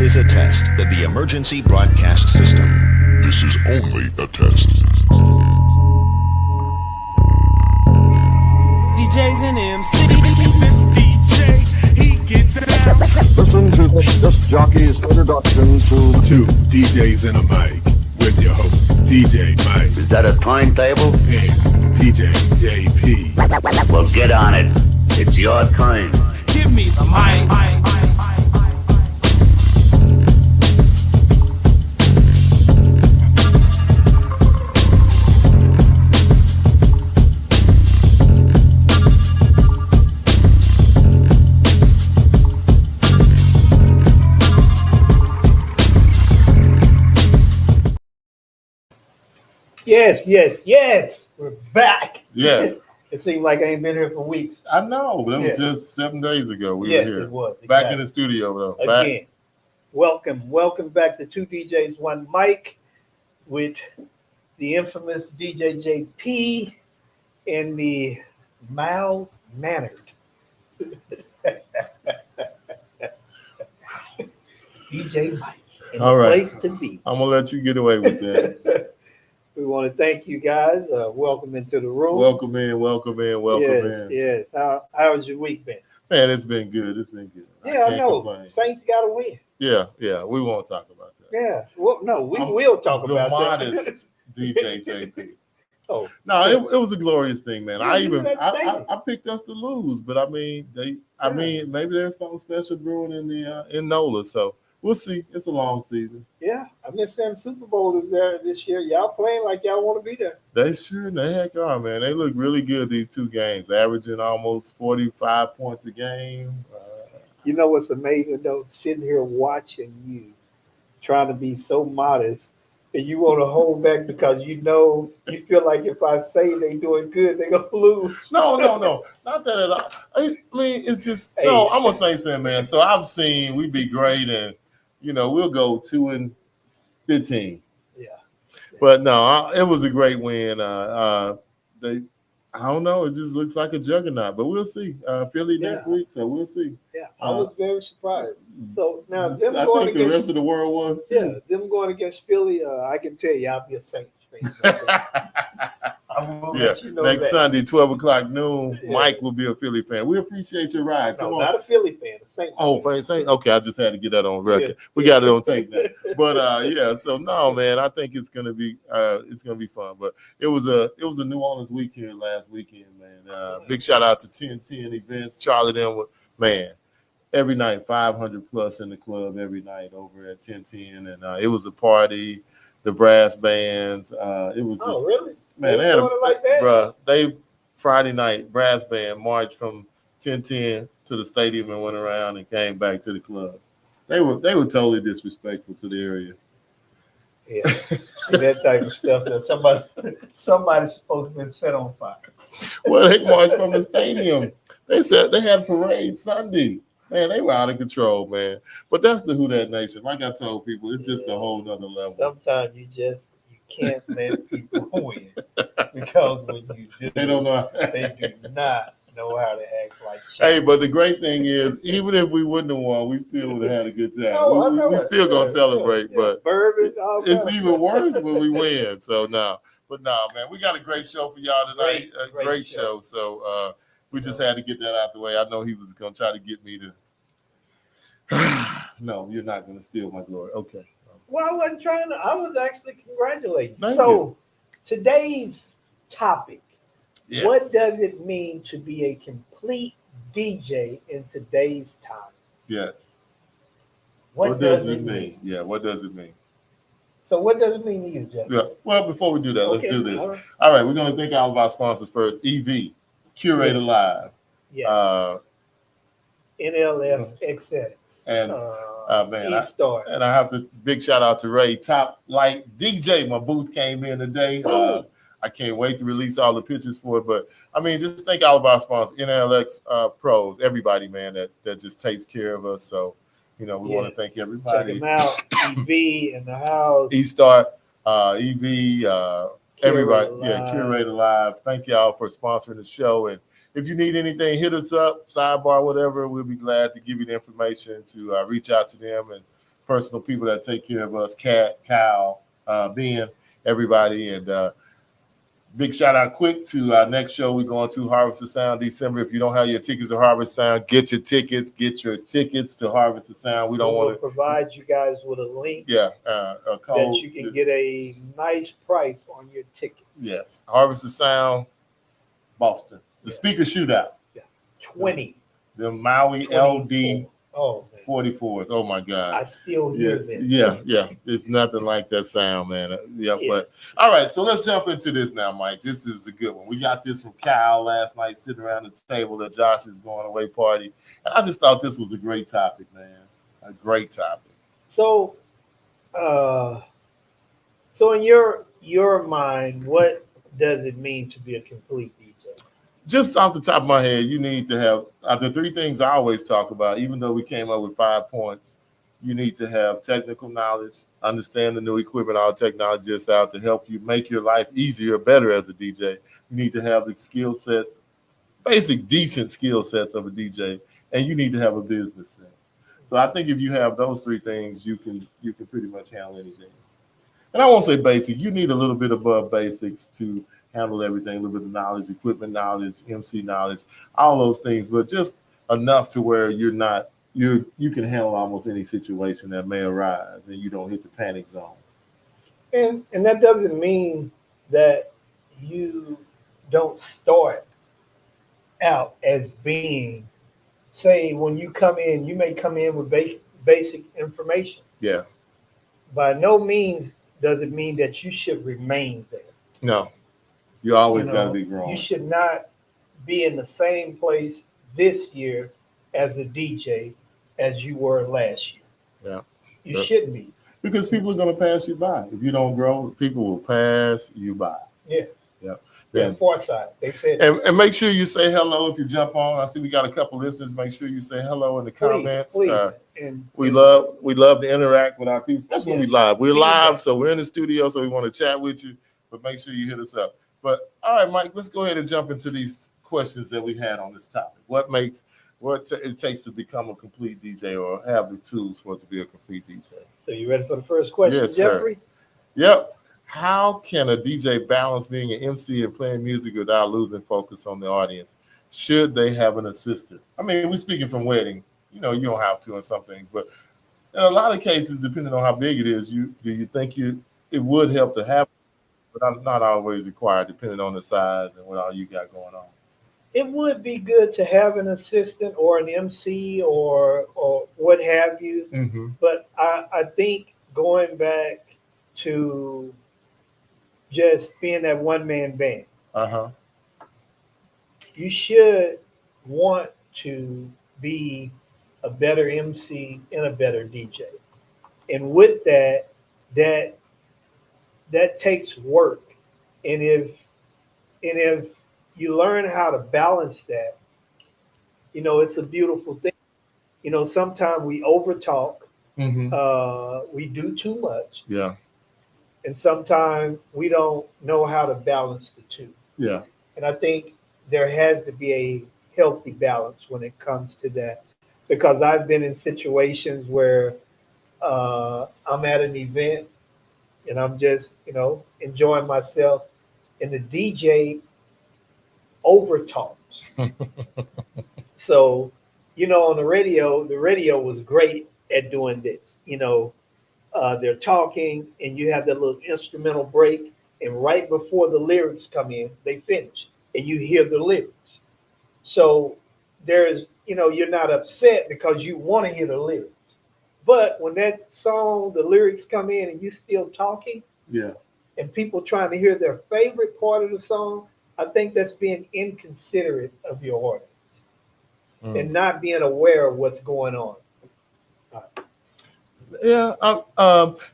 is a test of the emergency broadcast system. This is only a test. DJs and MC. This DJ, he gets it out. Listen to this jockey's introduction to Two DJs and a mic with your host, DJ Mike. Is that a timetable? And DJ JP. Well, get on it. It's your time. Give me the mic. Yes. We're back. Yes. It seems like I ain't been here for weeks. I know, but it was just 7 days ago we were here. It was. Back in the studio, though. Again. Welcome back to Two DJs, One Mic with the infamous DJ JP and the mild-mannered DJ Mike. All right. Place to be. I'm going to let you get away with that. We want to thank you guys. Welcome into the room. Welcome in. Yes. How's your week been? Man, it's been good. Yeah, I know. Complain. Saints got to win. Yeah. We won't talk about that. Yeah. Well, no, we will talk about that. The modest DJ JP. Oh. No, it was a glorious thing, man. Yeah, I picked us to lose, but I mean, maybe there's something special brewing in NOLA, so we'll see. It's a long season. Yeah, I'm just saying Super Bowl is there this year. Y'all playing like y'all want to be there. They sure the heck are, man. They look really good these two games, averaging almost 45 points a game. You know what's amazing, though? Sitting here watching you, trying to be so modest, and you want to hold back because you feel like if I say they doing good, they're going to lose. No. Not that at all. I mean, it's just, no, I'm a Saints fan, man. So I've seen we be great and, we'll go 2-15. Yeah. But no, it was a great win. I don't know. It just looks like a juggernaut, but we'll see. Philly next week, so we'll see. Yeah, I was very surprised. So now I think the rest of the world was too. Yeah, them going against Philly, I can tell you I'll be a Saints fan. I will let you know next that. Sunday, 12 o'clock noon, Mike will be a Philly fan. We appreciate your ride. Come on. Not a Philly fan, a Saints fan. Saints. Okay, I just had to get that on record. Yeah. We got it on tape now. But so no, man, I think it's gonna be fun. But it was a New Orleans weekend last weekend, man. Big shout out to 1010 events. Charlie them with every night 500 plus in the club every night over at 1010, and it was a party. The brass bands. It was just really? Man, they had Friday night brass band marched from 1010 to the stadium and went around and came back to the club. They were totally disrespectful to the area. Yeah, see that type of stuff that somebody's supposed to be set on fire. Well, they marched from the stadium. They said they had a parade Sunday. Man, they were out of control, man. But that's the Who Dat Nation. Like I told people, it's just a whole nother level. Sometimes you can't let people win because when you do, they don't know. They do not know how to act like champions. Hey, but the great thing is, even if we wouldn't have won, we still would have had a good time. We still gonna celebrate, but bourbon, it's even worse when we win. So man, we got a great show for y'all tonight. Great show. So we just had to get that out the way. I know he was gonna try to get me to. No, you're not gonna steal my glory. Okay. Well, I wasn't trying to. I was actually congratulating. Thank you. Today's topic, yes. What does it mean to be a complete DJ in today's time? Yes. What does it mean? Yeah, what does it mean? So what does it mean to you, Jeff? Yeah. Well, before we do that, let's do this. All right, we're going to thank all of our sponsors first. EV, Curator Live. Yeah. NLFXX. And E-Star. And I have to big shout out to Ray, Top Light DJ. My booth came in today. I can't wait to release all the pictures for it. But I mean, just thank all of our sponsors, NLX Pros, everybody, man, that just takes care of us. So, we want to thank everybody. Check them out. EV in the house. E-Star, EV, everybody. Yeah, Curator Live. Thank y'all for sponsoring the show. And if you need anything, hit us up, sidebar, whatever. We'll be glad to give you the information to reach out to them and personal people that take care of us, Kat, Kyle, Ben, everybody. And big shout out quick to our next show. We're going to Harvest of Sound December. If you don't have your tickets to Harvest of Sound, get your tickets. Get your tickets to Harvest of Sound. We don't want to provide you guys with a link. Yeah, a code that you can get a nice price on your ticket. Yes, Harvest of Sound, Boston. The speaker shootout. Yeah, 20. The Maui 24. LD. Oh, man. 44s. Oh my God. I still hear them. Yeah. It's nothing like that sound, man. Yeah, yes. But all right, so let's jump into this now, Mike. This is a good one. We got this from Kyle last night, sitting around the table at Josh's going away party. And I just thought this was a great topic, man. A great topic. So in your mind, what does it mean to be a complete DJ? Just off the top of my head, you need to have the three things I always talk about, even though we came up with 5 points. You need to have technical knowledge, understand the new equipment, all technology is out to help you make your life easier, better as a DJ. You need to have the skill sets, basic, decent skill sets of a DJ, and you need to have a business sense. So I think if you have those three things, you can pretty much handle anything. And I won't say basic. You need a little bit above basics to handle everything, a little bit of knowledge, equipment knowledge, MC knowledge, all those things, but just enough to where you can handle almost any situation that may arise and you don't hit the panic zone. And that doesn't mean that you don't start out as being, say, when you come in, you may come in with basic information. Yeah. By no means does it mean that you should remain there. No. You always got to be growing. You should not be in the same place this year as a DJ as you were last year. Yeah. You shouldn't be. Because people are going to pass you by. If you don't grow, people will pass you by. Yes. Yeah. Yeah. Foresight. They said. And make sure you say hello if you jump on. I see we got a couple listeners. Make sure you say hello in the comments. Please. We love to interact with our people, especially when we live. We're live, so we're in the studio, so we want to chat with you. But make sure you hit us up. But all right, Mike, let's go ahead and jump into these questions that we had on this topic. What it takes to become a complete DJ or have the tools for it to be a complete DJ? So you ready for the first question, yes, Jeffrey? Sir. Yep. How can a DJ balance being an MC and playing music without losing focus on the audience? Should they have an assistant? I mean, we're speaking from wedding. You don't have to in some things, but in a lot of cases, depending on how big it is, do you think it would help to have, but not always required, depending on the size and what all you got going on. It would be good to have an assistant or an MC or what have you. Mm-hmm. But I think going back to just being that one-man band, you should want to be a better MC and a better DJ. And with that takes work. And if you learn how to balance that, it's a beautiful thing. Sometimes we overtalk. Mm-hmm. We do too much. Yeah. And sometimes we don't know how to balance the two. Yeah. And I think there has to be a healthy balance when it comes to that. Because I've been in situations where I'm at an event and I'm just, enjoying myself, and the DJ overtalks. So, on the radio was great at doing this. They're talking and you have that little instrumental break, and right before the lyrics come in, they finish and you hear the lyrics. So there's, you're not upset because you want to hear the lyrics. But when that song, the lyrics come in and you still talking, yeah, and people trying to hear their favorite part of the song, I think that's being inconsiderate of your audience and not being aware of what's going on. Yeah,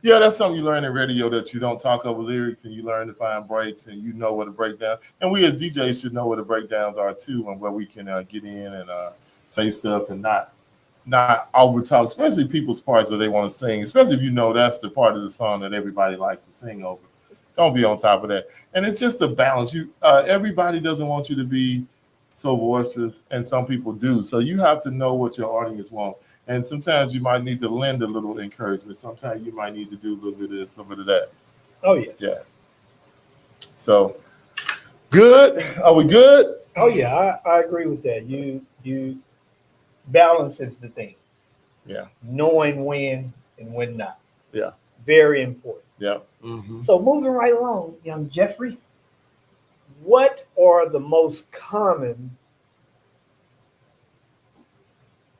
that's something you learn in radio, that you don't talk over lyrics and you learn to find breaks and you know where to break down. And we as DJs should know where the breakdowns are too, and where we can get in and say stuff and not over talk, especially people's parts that they want to sing, especially if that's the part of the song that everybody likes to sing over. Don't be on top of that. And it's just a balance. Everybody doesn't want you to be so boisterous, and some people do. So you have to know what your audience wants. And sometimes you might need to lend a little encouragement. Sometimes you might need to do a little bit of this, a little bit of that. Oh yeah. Yeah. So good. Are we good? Oh yeah, I agree with that. You balance is the thing. Yeah. Knowing when and when not. Yeah. Very important. Yeah. Mm-hmm. So moving right along, young Jeffrey, what are the most common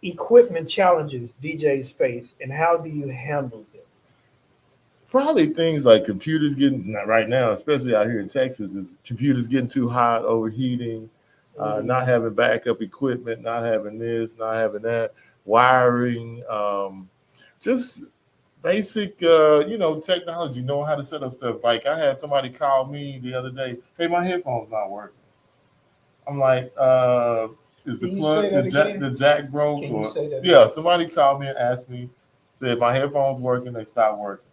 equipment challenges DJs face, and how do you handle them? Probably things like computers getting, not right now, especially out here in Texas, is computers getting too hot, overheating, not having backup equipment, not having this, not having that, wiring, just basic, technology, knowing how to set up stuff. Like I had somebody call me the other day, hey, my headphones not working. I'm like, is the plug, the jack broke? Can you say that Yeah, somebody called me and asked me, said my headphones working, they stopped working.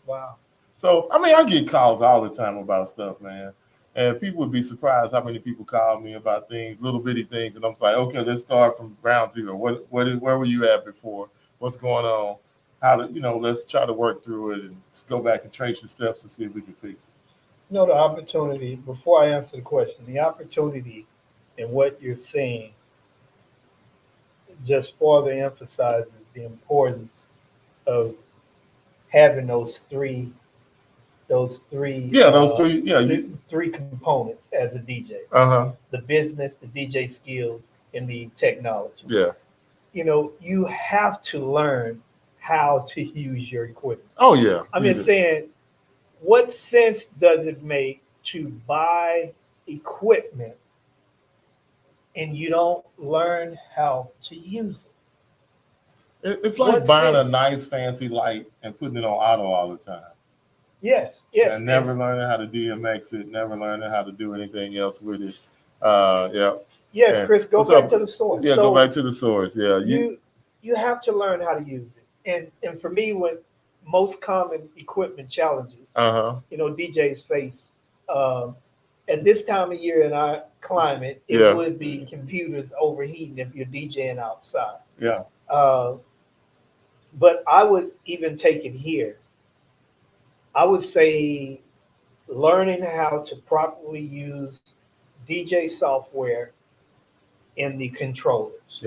Wow. So, I mean, I get calls all the time about stuff, man. And people would be surprised how many people call me about things, little bitty things. And I'm like, okay, let's start from ground zero. Where were you at before? What's going on? Let's try to work through it and go back and trace the steps and see if we can fix it. The opportunity, before I answer the question, the opportunity in what you're saying just further emphasizes the importance of having those three three components as a DJ. The business, the DJ skills, and the technology. Yeah. You have to learn how to use your equipment. Oh yeah. I'm just saying, what sense does it make to buy equipment and you don't learn how to use it? It's like buying a nice fancy light and putting it on auto all the time. Yes. And never learning how to DMX it, never learning how to do anything else with it. Yeah. Yes, and Chris, go back to the source. Yeah, go back to the source. Yeah. You have to learn how to use it. And for me, when most common equipment challenges, DJs face at this time of year in our climate, it would be computers overheating if you're DJing outside. Yeah. But I would even take it here. I would say learning how to properly use DJ software in the controllers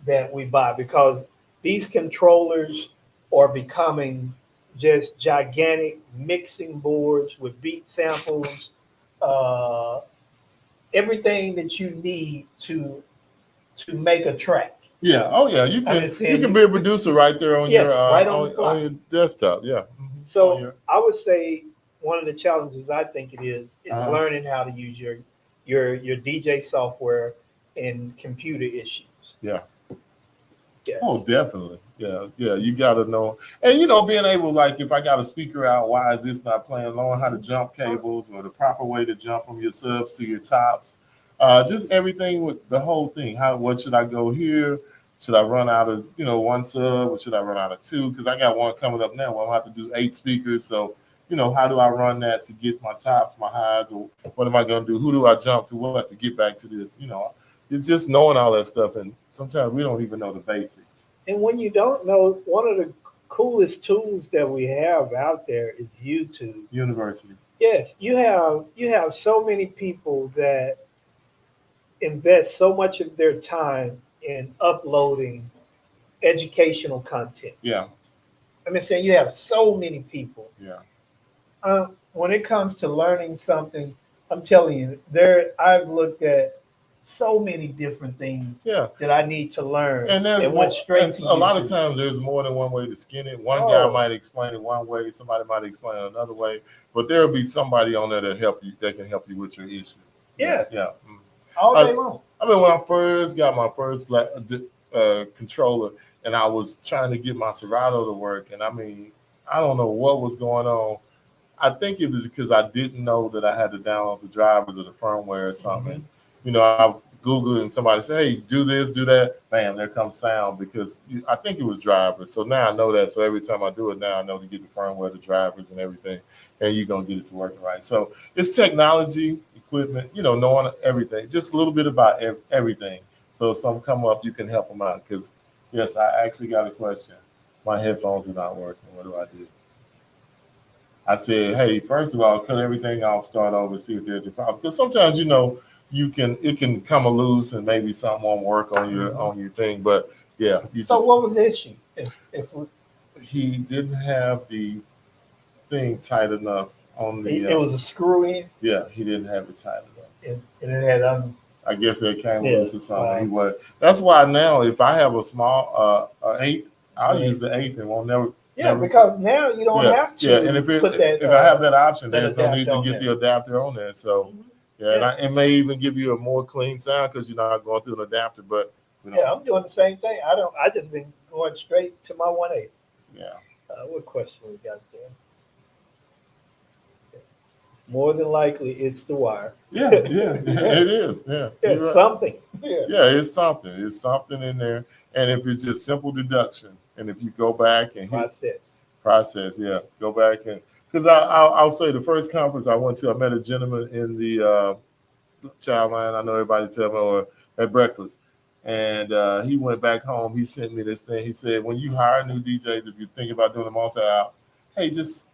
that we buy, because these controllers are becoming just gigantic mixing boards with beat samples, everything that you need to make a track. Yeah. Oh yeah. You can be a producer right there on on your desktop. Yeah. So I would say one of the challenges I think it is learning how to use your DJ software in computer issues. Yeah. Yeah. Oh, definitely. Yeah. Yeah. You got to know. And, being able, like, if I got a speaker out, why is this not playing? Knowing how to jump cables or the proper way to jump from your subs to your tops. Just everything with the whole thing. What should I go here? Should I run out of, one sub, or should I run out of two? Because I got one coming up now where I'll have to do 8 speakers. So, how do I run that to get my tops, my highs, or what am I going to do? Who do I jump to what to get back to this? It's just knowing all that stuff. And sometimes we don't even know the basics. And when you don't know, one of the coolest tools that we have out there is YouTube University. Yes, you have so many people that invest so much of their time in uploading educational content. Yeah. I'm saying you have so many people. Yeah. When it comes to learning something, I'm telling you, I've looked at so many different things that I need to learn, and went straight to a lot of times there's more than one way to skin it. One guy might explain it one way, somebody might explain it another way, but there'll be somebody on there that can help you with your issue. Yeah. All day long. I mean, when I first got my first controller, and I was trying to get my Serato to work, and I mean, I don't know what was going on. I think it was because I didn't know that I had to download the drivers of the firmware or something. Mm-hmm. I Google it and somebody say, hey, do this, do that, bam, there comes sound because I think it was drivers. So now I know that. So every time I do it now, I know to get the firmware, the drivers and everything, and you're going to get it to working right. So it's technology, equipment, knowing everything, just a little bit about everything. So if something come up, you can help them out. Because, yes, I actually got a question. My headphones are not working. What do I do? I said, hey, first of all, cut everything off, start over, see if there's a problem. Because sometimes, it can come loose and maybe something won't work on your thing. But yeah. What was the issue? He didn't have the thing tight enough on the. It was a screw in. Yeah, he didn't have it tight enough. And it had I guess it came loose or something. Wow. That's why now, if I have a small 8, I'll use the 8 and won't never. Yeah, because now you don't have to. Yeah, and if I have that option, there's no need to get the adapter on there. So, and it may even give you a more clean sound because you're not going through an adapter. But I'm doing the same thing. I just been going straight to my 1/8. Yeah. What question we got there? More than likely, it's the wire. Yeah, it is. Yeah, it's right. Something. Yeah, it's something. It's something in there. And if it's just simple deduction, and if you go back and process, yeah, go back and because I'll say the first conference I went to, I met a gentleman in the child line. I know everybody tell me or at breakfast, and he went back home. He sent me this thing. He said, when you hire new DJs, if you're thinking about doing a multi-out, hey, just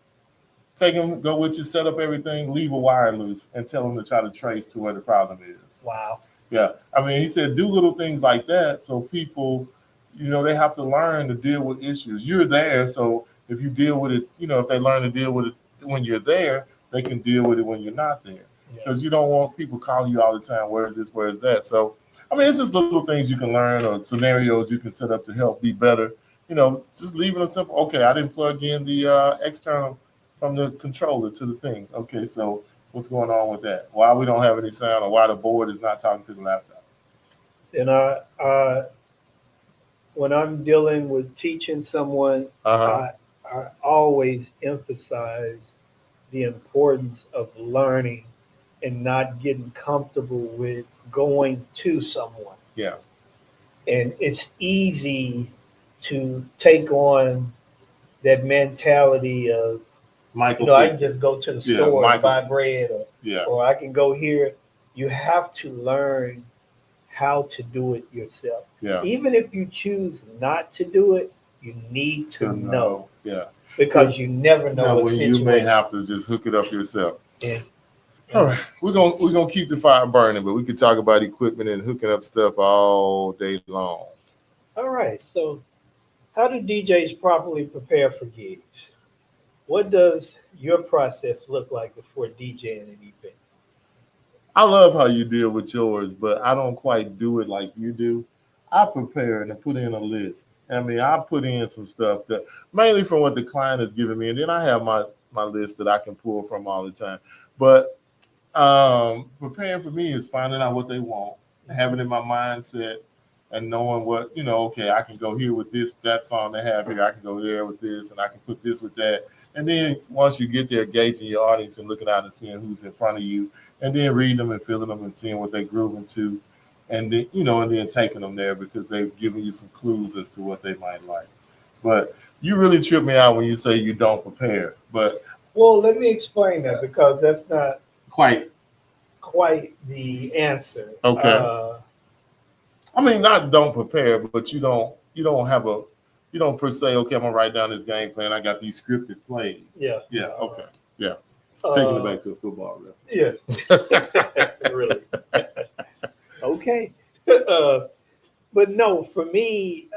take them, go with you, set up everything, leave a wire loose, and tell them to try to trace to where the problem is. Wow. Yeah. I mean, he said, do little things like that so people, they have to learn to deal with issues. You're there, so if you deal with it, if they learn to deal with it when you're there, they can deal with it when you're not there. Because you don't want people calling you all the time, where is this, where is that? So, I mean, it's just little things you can learn or scenarios you can set up to help be better. Just leaving it simple. Okay, I didn't plug in the external from the controller to the thing. Okay, so what's going on with that? Why we don't have any sound or why the board is not talking to the laptop? And when I'm dealing with teaching someone, I always emphasize the importance of learning and not getting comfortable with going to someone. Yeah. And it's easy to take on that mentality of, I can just go to the store and buy bread, or I can go here. You have to learn how to do it yourself. Yeah. Even if you choose not to do it, you need to know. Yeah. Because you never know what when situation. you may have to just hook it up yourself. Yeah. All right, we're gonna keep the fire burning, but we could talk about equipment and hooking up stuff all day long. All right, so how do DJs properly prepare for gigs? What does your process look like before DJing an event? I love how you deal with yours, but I don't quite do it like you do. I prepare and put in a list. I mean, I put in some stuff that mainly from what the client has given me, and then I have my list that I can pull from all the time. But preparing for me is finding out what they want, having in my mindset, and knowing what, okay, I can go here with this, that song they have here, I can go there with this, and I can put this with that. And then once you get there, gauging your audience and looking out and seeing who's in front of you, and then reading them and feeling them and seeing what they're grooving to, and then, and then taking them there because they've given you some clues as to what they might like. But you really trip me out when you say you don't prepare. But well, let me explain that because that's not quite the answer. Okay. I mean, not don't prepare, but you don't per se, okay, I'm gonna write down this game plan. I got these scripted plays. Yeah. Yeah. Okay. Yeah. Taking it back to a football Yes. reference. Really. Okay. But no, for me,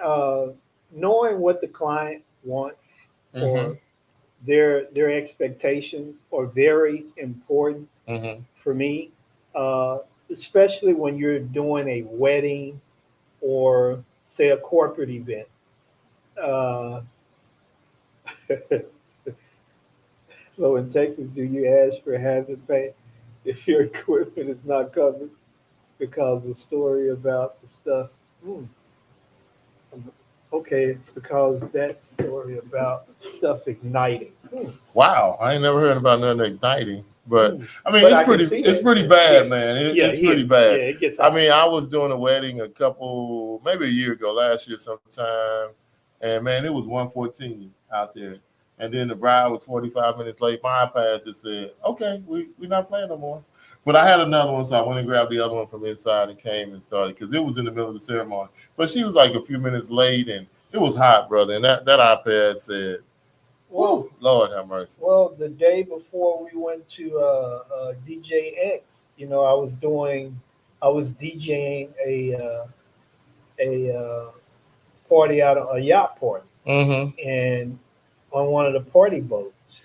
knowing what the client wants or their expectations are very important for me, especially when you're doing a wedding or say a corporate event. So in Texas, do you ask for hazard pay if your equipment is not covered? Because the story about the stuff, okay, because that story about stuff igniting. Wow, I ain't never heard about nothing igniting. But I mean, But I can it's see it's it. pretty bad, Yeah. man. Yeah, It's pretty bad. Yeah, it gets I out. mean, I was doing a wedding maybe a year ago, last year sometime, and man, it was 1:14 out there, and then the bride was 45 minutes late. My iPad just said, "Okay, we're not playing no more." But I had another one, so I went and grabbed the other one from inside and came and started because it was in the middle of the ceremony. But she was like a few minutes late, and it was hot, brother. And that iPad said, Well, "Woo, Lord have mercy." well, the day before we went to DJX, I was DJing a party out of a yacht party, Mm-hmm. and on one of the party boats,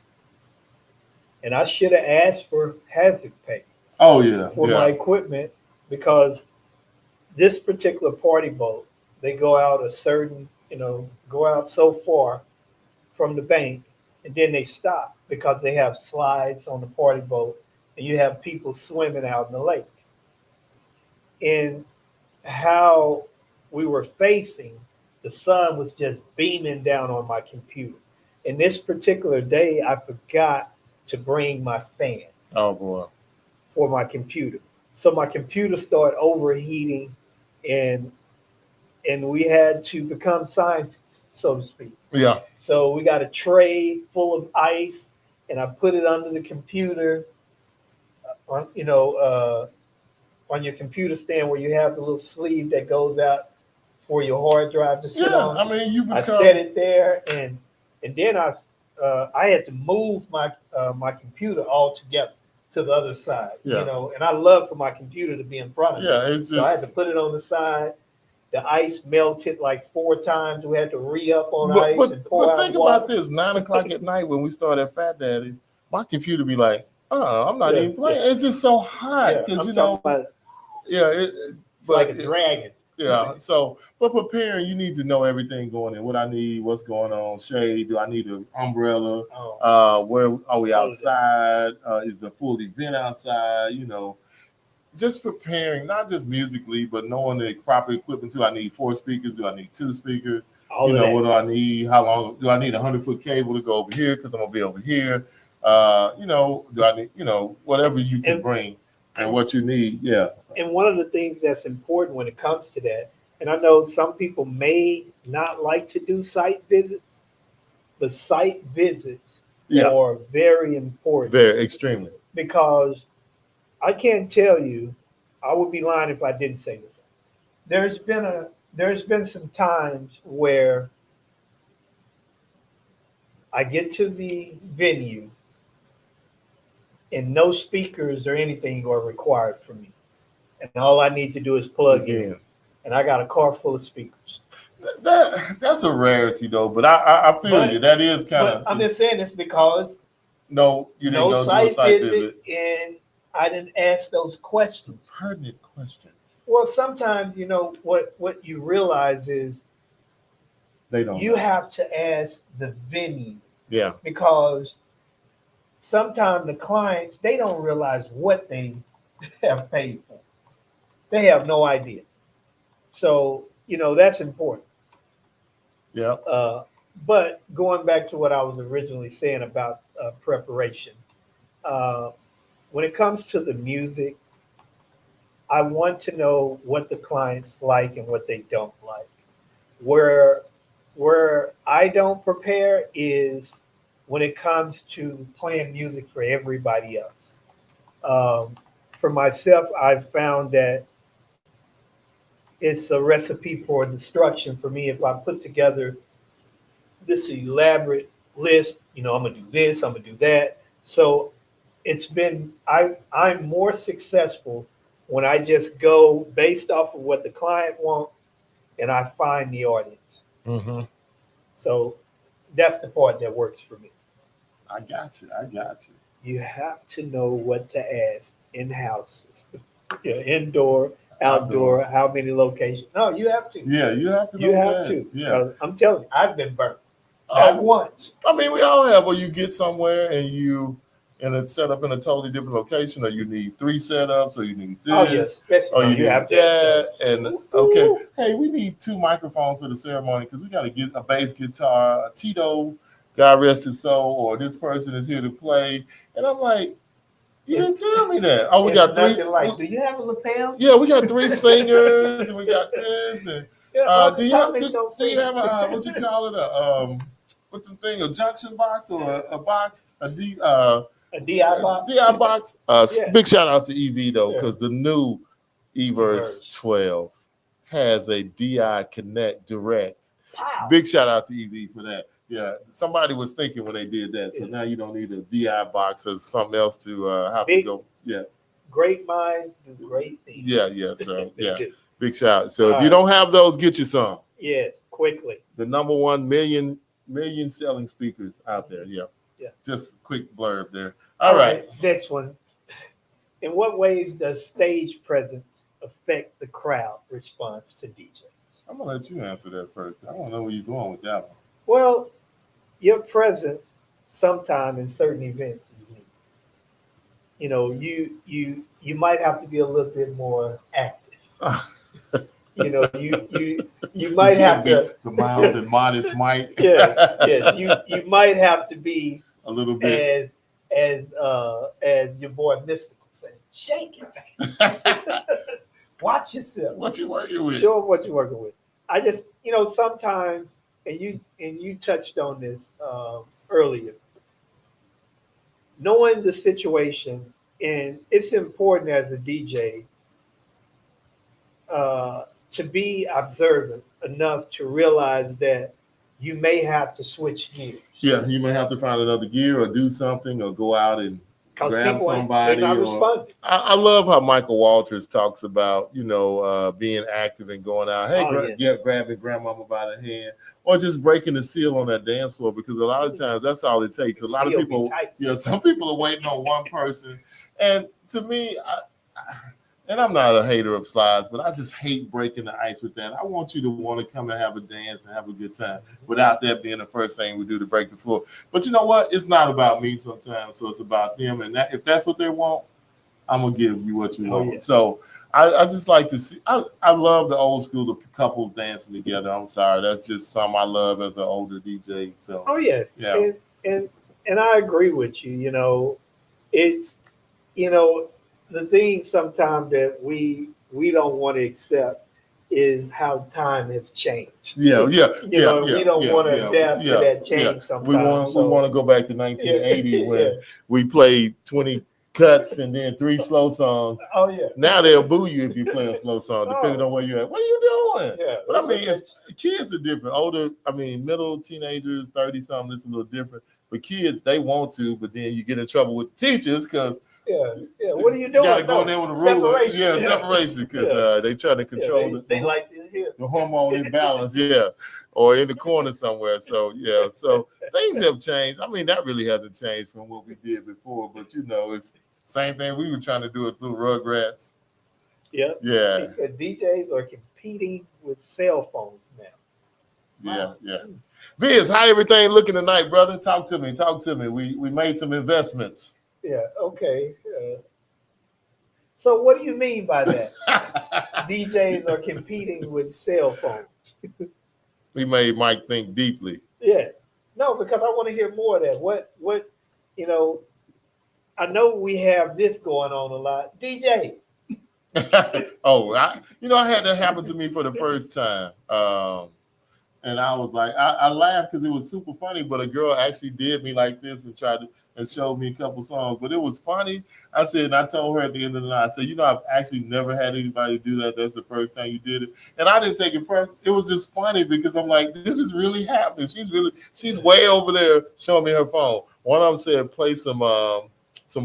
and I should have asked for hazard pay Oh yeah, for my equipment because this particular party boat, they go out go out so far from the bank, and then they stop because they have slides on the party boat, and you have people swimming out in the lake. And how we were facing, the sun was just beaming down on my computer. And this particular day, I forgot to bring my fan Oh boy. for my computer. So my computer started overheating, and we had to become scientists, so to speak. Yeah. So we got a tray full of ice, and I put it under the computer, on on your computer stand where you have the little sleeve that goes out for your hard drive to sit on. I mean, you I become. set it there, and then I had to move my my computer all together to the other side. Yeah. And I love for my computer to be in front of me. Yeah, it's So I had to just. put it on the side. The ice melted like 4 times. We had to re-up on But, ice but, and pour but out think water. about this: 9 o'clock at night when we start at Fat Daddy, my computer be like, I'm not Yeah, even playing. yeah. It's just so hot Yeah, because I'm talking about it's like a dragon. Yeah. So, but preparing, you need to know everything going in. What I need, what's going on, shade. Do I need an umbrella? Oh, Where are we all of that. outside? Is the full event outside? Just preparing, not just musically, but knowing the proper equipment too. I need 4 speakers. Do I need 2 speakers? All of that. What do I need? How long do I need? 100-foot cable to go over here because I'm gonna be over here. Do I need? Whatever you can bring and what you need. Yeah. And one of the things that's important when it comes to that, and I know some people may not like to do site visits, but site visits are very important. Very extremely. Because I can't tell you, I would be lying if I didn't say this. There's been some times where I get to the venue and no speakers or anything are required for me. And all I need to do is plug in. And I got a car full of speakers. That's a rarity though, but I feel you. That is kind of. I'm just saying this because you didn't go to a site visit, and I didn't ask those questions. Pertinent questions. Well, sometimes what you realize is they don't. You have to ask the venue. Yeah. Because sometimes the clients, they don't realize what they have paid for. They have no idea. So, that's important. Yeah. But going back to what I was originally saying about preparation, when it comes to the music, I want to know what the clients like and what they don't like. Where I don't prepare is when it comes to playing music for everybody else. For myself, I've found that it's a recipe for destruction for me if I put together this elaborate list. I'm gonna do this, I'm gonna do that. So I'm more successful when I just go based off of what the client wants and I find the audience. Mm-hmm. So that's the part that works for me. I got you. You have to know what to ask in-house, indoor, outdoor, how many locations. No, you have to. Yeah, you have to know. You have to. Yeah. I'm telling you, I've been burnt. Not once. I mean, we all have. Or you get somewhere and it's set up in a totally different location, or you need 3 setups, or you need this. Oh, yes. Or you need have that. And okay, hey, we need 2 microphones for the ceremony because we got to get a bass guitar, Tito, God rest his soul, or this person is here to play. And I'm like, You didn't tell me that. Oh, we It's got three. nothing like, do you have a lapel? Yeah, we got three singers, and we got this. And Yeah, do you Thomas don't do you sing. have a what you call it? What's the thing? A junction box or a box? A DI box? DI box. Yeah. Big shout out to EV though, Yeah. because the new Everse 12 has a DI Connect Direct. Pow. Big shout out to EV for that. Yeah, somebody was thinking when they did that. So now you don't need a DI box or something else to have to go. Yeah. Great minds do great things. Yeah. So They yeah, do. big shout out. So if All you right. don't have those, get you some. Yes, quickly. The number 1 million selling speakers out there. Yeah. Yeah. Just a quick blurb there. All right. Next one. In what ways does stage presence affect the crowd response to DJs? I'm gonna let you answer that first. I don't know where you're going with that one. Well, your presence sometime in certain events is needed. You know, you might have to be a little bit more active. You know, you might have to the mild and modest Mike. yeah. You might have to be A little bit. as your boy Mystical said, shake your face. Watch yourself. What you working with? Show them what you're working with. I just, sometimes, and you touched on this earlier, knowing the situation, and it's important as a DJ to be observant enough to realize that you may have to switch gears. Yeah, you may have to find another gear or do something or go out and Because grab people somebody. they're not responding. I love how Michael Walters talks about, being active and going out. Hey, grabbing grandmama by the hand, or just breaking the seal on that dance floor, because a lot of times that's all it takes. A lot of people, some people are waiting on one person, and to me, and I'm not a hater of slides, but I just hate breaking the ice with that. I want you to want to come and have a dance and have a good time without that being the first thing we do to break the floor. But you know what? It's not about me sometimes, so it's about them. And if that's what they want, I'm going to give you what you want. Yeah. So I just like to see, I love the old school, the couples dancing together. I'm sorry. That's just something I love as an older DJ. So. Oh, yes. Yeah. And I agree with you. It's, the thing sometimes that we don't want to accept is how time has changed. We don't want to adapt to that change sometimes. We want to go back to 1980 when we played 20 cuts and then 3 slow songs. Oh yeah. Now they'll boo you if you play a slow song, depending on where you're at. What are you doing? Yeah. But I mean, kids are different. Older, middle teenagers, 30 something, it's a little different. But kids, they want to, but then you get in trouble with the teachers because. Yeah. What are you doing? You gotta go in there with a ruler. Separation. Separation, because they try to control they like to hear the hormone imbalance, or in the corner somewhere. So so things have changed. I mean, that really hasn't changed from what we did before, but it's the same thing we were trying to do it through Rugrats. Yeah. Yeah. He said DJs are competing with cell phones now. Yeah. Biz, how everything looking tonight, brother? Talk to me. We made some investments. Yeah, okay. So what do you mean by that? DJs are competing with cell phones. We made Mike think deeply. Yes. No, because I want to hear more of that. What I know we have this going on a lot. DJ. I had that happen to me for the first time. And I was like, I laughed because it was super funny, but a girl actually did me like this and showed me a couple songs, but it was funny. I told her at the end of the night, I said, I've actually never had anybody do that. That's the first time you did it. And I didn't take it personal. It was just funny because I'm like, this is really happening. She's way over there showing me her phone. One of them said, play some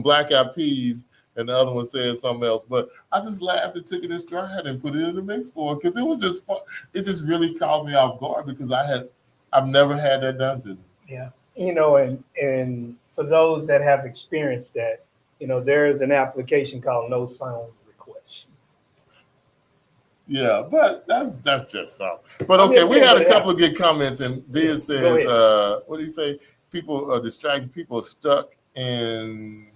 Black Eyed Peas, and the other one said something else. But I just laughed and took it in stride and put it in the mix for her because it was just fun. It just really caught me off guard because I've never had that done to me. Yeah. And for those that have experienced that, there is an application called No Sound Request. Yeah, but that's just something. But okay, we had a couple of good comments, and Viz says, what do you say? People are distracted. People are stuck in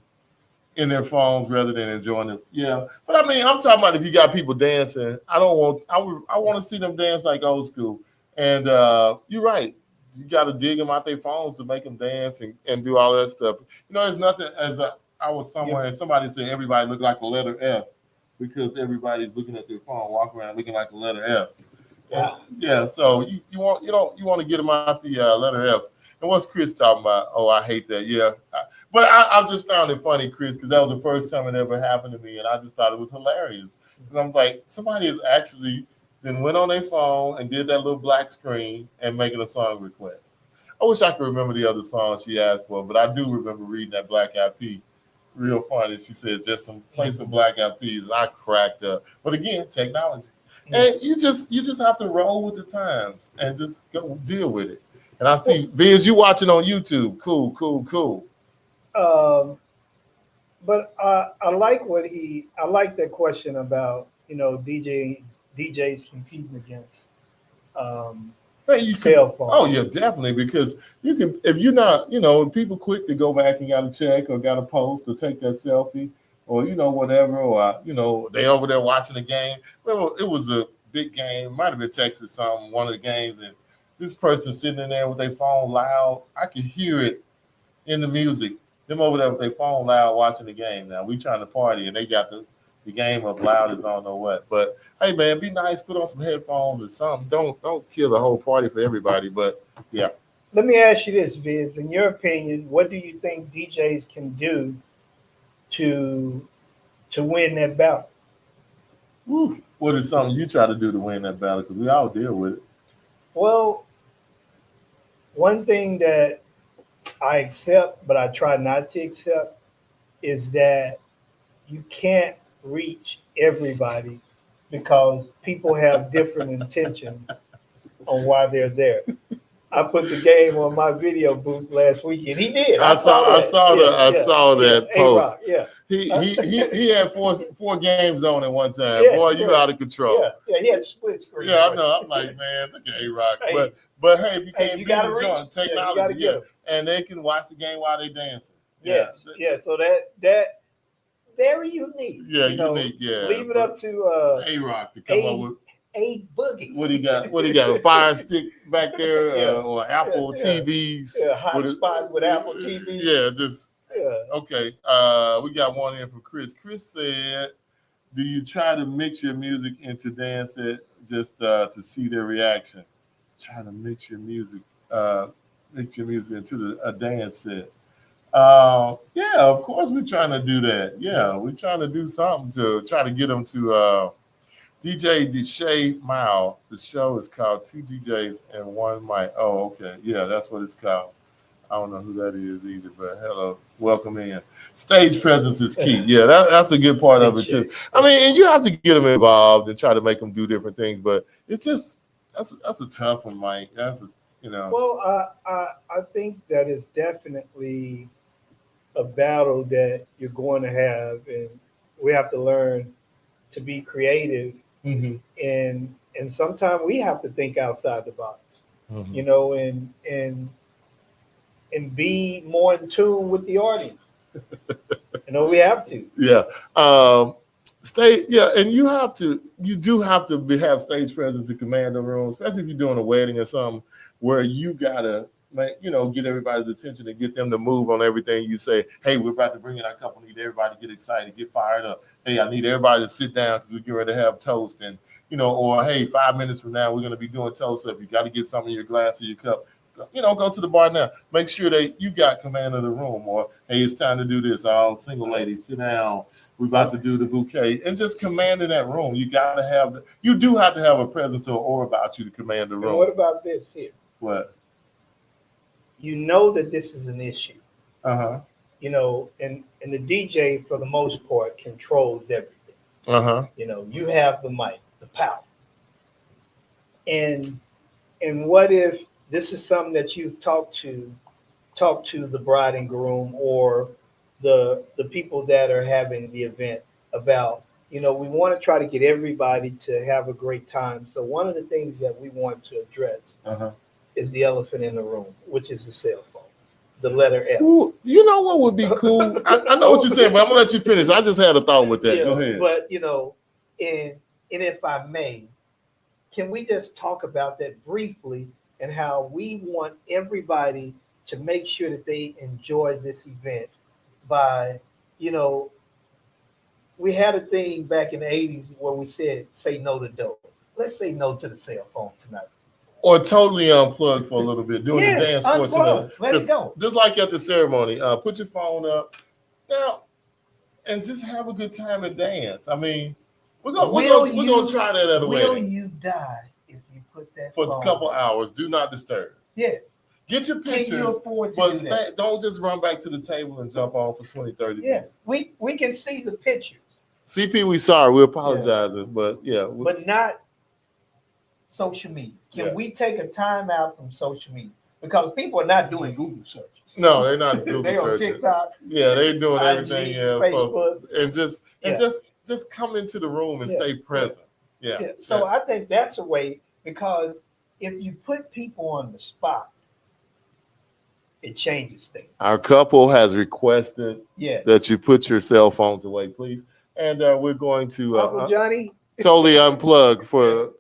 their phones rather than enjoying it. Yeah, but I mean, I'm talking about if you got people dancing. I want to see them dance like old school. And you're right. You got to dig them out their phones to make them dance and do all that stuff. There's nothing as I was somewhere and somebody said everybody looked like a letter F because everybody's looking at their phone, walking around looking like a letter F. Wow. Yeah, so you want to get them out the letter Fs. And what's Chris talking about? Oh, I hate that. Yeah, but I've just found it funny, Chris, because that was the first time it ever happened to me, and I just thought it was hilarious. Because I'm like, somebody is actually then went on their phone and did that little black screen and making a song request. I wish I could remember the other songs she asked for, but I do remember reading that Black Eyed Peas. Real funny. She said, just play some Black Eyed Peas, and I cracked up. But again, technology. And you just have to roll with the times and just go deal with it. And I see Viz, you watching on YouTube. Cool. But I like that question about DJs competing against cell phones. Oh yeah, definitely, because you can, if you're not, people quick to go back and got to check or got to post or take that selfie or whatever, or they over there watching the game. Well, it was a big game, might have been Texas one of the games, and this person sitting in there with their phone loud. I could hear it in the music. Them over there with their phone loud watching the game. Now we trying to party and they got the game up loud as I don't know what. But hey man, be nice, put on some headphones or something. Don't kill the whole party for everybody. But yeah. Let me ask you this, Viz. In your opinion, what do you think DJs can do to win that battle? Woo. What is something you try to do to win that battle? Because we all deal with it. Well, one thing that I accept, but I try not to accept, is that you can't reach everybody because people have different intentions on why they're there. I put the game on my video booth last weekend. He did. I saw that post. A-Rock, yeah. He had four games on at one time. Yeah, Boy, you out of control. Yeah, he had split screen. Yeah, I know. I'm like, man, look at A-Rock. Hey, but hey, if you can't you beat gotta the joint, technology, and they can watch the game while they dancing. Yeah. So that very unique. Yeah, unique. Yeah. Leave it up to A-Rock to come up with a boogie. What he got? A Fire Stick back there, or Apple TVs? Yeah, hotspot with Apple TVs. Yeah, just okay. We got one in from Chris. Chris said, "Do you try to mix your music into dance set just to see their reaction? Try to mix your music into a dance set." Yeah, of course we're trying to do that. Yeah, we're trying to do something to try to get them to. DJ Deshay Mile. The show is called Two DJs and One Mic. Oh, okay. Yeah, that's what it's called. I don't know who that is either, but hello. Welcome in. Stage presence is key. Yeah, that's a good part of it too. I mean, and you have to get them involved and try to make them do different things, but it's just that's a tough one, Mike. Well, I think that is definitely a battle that you're going to have, and we have to learn to be creative. Mm-hmm. And sometimes we have to think outside the box, mm-hmm. and be more in tune with the audience. We have to. Yeah. And you do have to have stage presence to command the room, especially if you're doing a wedding or something where you gotta get everybody's attention and get them to move on everything you say. Hey, we're about to bring in our couple. Need everybody to get excited, get fired up. Hey, I need everybody to sit down because we're getting ready to have toast. And, or hey, 5 minutes from now, we're going to be doing toast. So if you got to get some in your glass or your cup, go to the bar now. Make sure that you got command of the room. Or, hey, it's time to do this. All single ladies, sit down. We're about to do the bouquet. And just commanding that room. You do have to have a presence or aura about you to command the room. And what about this here? What? You know that this is an issue. Uh-huh. And the DJ, for the most part, controls everything. Uh-huh. You have the mic, the power. And what if this is something that you've talked to the bride and groom or the people that are having the event about, we want to try to get everybody to have a great time. So one of the things that we want to address is the elephant in the room, which is the cell phone. The letter F. Ooh, you know what would be cool? I know what you're saying, but I'm gonna let you finish. I just had a thought with that. Go ahead. But and if I may, can we just talk about that briefly and how we want everybody to make sure that they enjoy this event by you know, we had a thing back in the 80s where we said, say no to dope. Let's say no to the cell phone tonight. Or totally unplug for a little bit, doing the Yes, dance portion. unplug. Let it go. Just like at the ceremony, put your phone up now and just have a good time and dance. I mean, we're gonna try that at a Will wedding you die if you put that for phone a couple on? hours. Do not disturb. Yes. Get your Can pictures, you afford to but do that? don't just run back to the table and jump on for 20, 30 minutes. Yes. We can see the pictures. CP, we sorry, we apologize, but yeah. But not social media. Can Yeah. we take a time out from social media? Because people are not doing Google searches. No, they're not Google They're on searching. TikTok. Yeah, they're doing IG, everything. Yeah, Facebook. and just Yeah. just come into the room and Yeah. stay present. Yeah. So I think that's a way, because if you put people on the spot, it changes things. Our couple has requested Yes. that you put your cell phones away, please, and we're going to Uncle Johnny. totally unplug for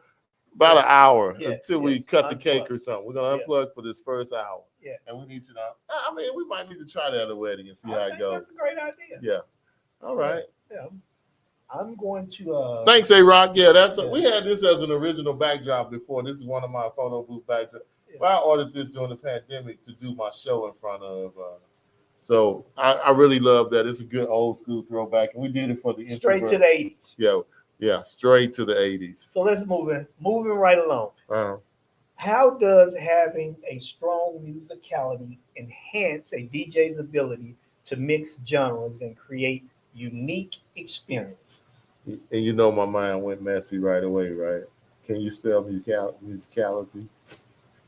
about an hour Yes, until we yes, cut the unplug. cake or something. We're gonna Yeah. unplug for this first hour. Yeah. And we need to know. I mean, we might need to try that at a wedding and see I how it think goes. that's a great idea. Yeah. All right. Yeah. I'm going to Thanks, A-Rock. Yeah, Yeah. we had this as an original backdrop before. This is one of my photo booth backdrops. Yeah. Well, I ordered this during the pandemic to do my show in front of. So I really love that. It's a good old school throwback, and we did it for the straight to the 80s. Yeah, straight to the 80s. So let's moving right along. Uh-huh. How does having a strong musicality enhance a DJ's ability to mix genres and create unique experiences? And you know my mind went messy right away, right? Can you spell musicality?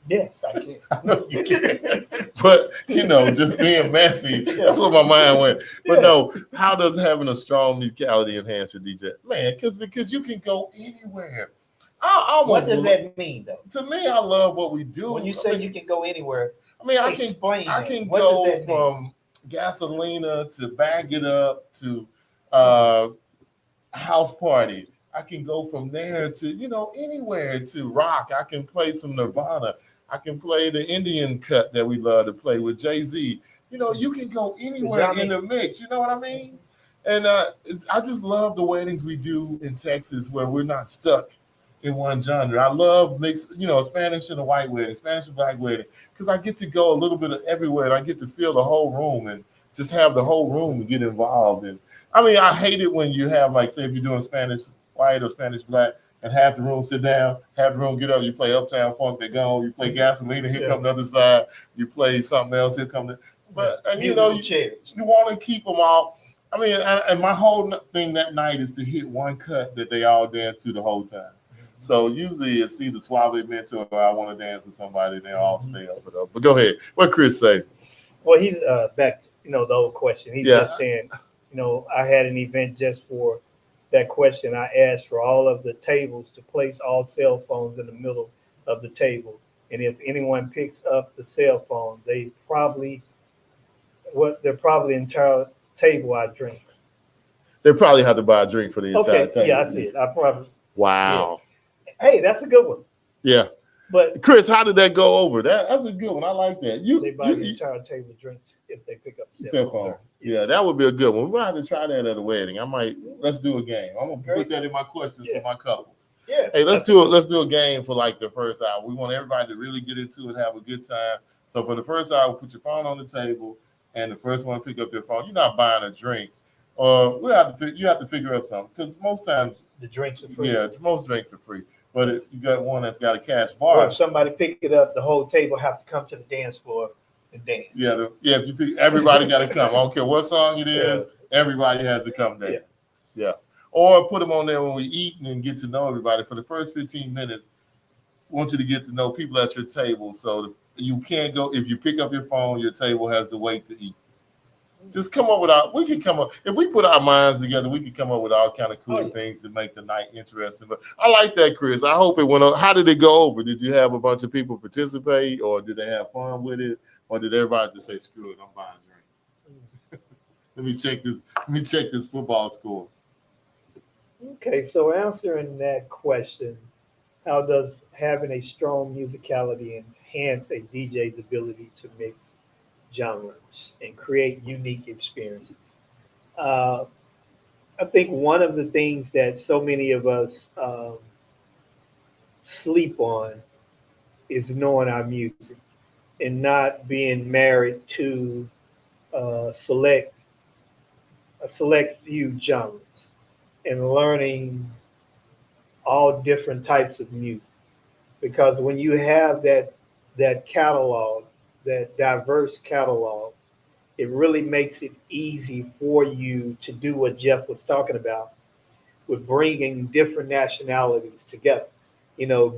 Yes, I can. I know you can. But, just being messy, that's where my mind went. But no, how does having a strong musicality enhance your DJ? Man, because you can go anywhere. What does that mean, though? To me, I love what we do. When you say you can go anywhere, I mean, I explain can What does go that mean? from Gasolina to Bag It Up to House Party. I can go from there to, anywhere to rock. I can play some Nirvana. I can play the Indian cut that we love to play with Jay-Z. You can go anywhere in the mix. You know what I mean? And I just love the weddings we do in Texas where we're not stuck in one genre. I love mixed, Spanish and a white wedding, Spanish and black wedding, because I get to go a little bit of everywhere and I get to feel the whole room and just have the whole room get involved. And I mean, I hate it when you have, like, say if you're doing Spanish white or Spanish black and half the room sit down, half the room get up, you play Uptown Funk, they go, you play Gasolina, here come the other side, you play something else, here come you want to keep them all. I mean, and my whole thing that night is to hit one cut that they all dance to the whole time. So usually it's either Suave Mentor or I want to dance with somebody, and they all stay up for those. But go ahead. What Chris say? Well, he's back to, the old question. He's just saying, I had an event just for that question. I asked for all of the tables to place all cell phones in the middle of the table. And if anyone picks up the cell phone, they're probably entire table I drink. They probably have to buy a drink for the entire table. Yeah, I see it. I probably. Wow. Yes. Hey, that's a good one. Yeah. But Chris, how did that go over? That's a good one. I like that. They buy the entire table drinks if they pick up cell phone. Yeah, that would be a good one. We're going to have to try that at a wedding. Let's do a game. I'm going to put that in my questions for my couples. Yeah. Hey, let's do a game for like the first hour. We want everybody to really get into it, have a good time. So for the first hour, put your phone on the table, and the first one to pick up your phone. You're not buying a drink, or you have to figure out something, because most times the drinks are free. Yeah, most drinks are free. But if you got one that's got a cash bar, or if somebody pick it up, the whole table have to come to the dance floor and dance. Yeah, if you pick, everybody got to come. I don't care what song it is. Everybody has to come there. Yeah. Or put them on there when we eat and get to know everybody. For the first 15 minutes, I want you to get to know people at your table. So you can't go, if you pick up your phone, your table has to wait to eat. Just come up with if we put our minds together, we could come up with all kind of cool things to make the night interesting. But I like that, Chris. I hope it went on. How did it go over? Did you have a bunch of people participate, or did they have fun with it? Or did everybody just say, screw it, I'm buying drinks? Let me check this football score. Okay, so answering that question, how does having a strong musicality enhance a DJ's ability to mix genres and create unique experiences? I think one of the things that so many of us sleep on is knowing our music and not being married to uh, select a select few genres and learning all different types of music. Because when you have that catalog, that diverse catalog, it really makes it easy for you to do what Jeff was talking about with bringing different nationalities together.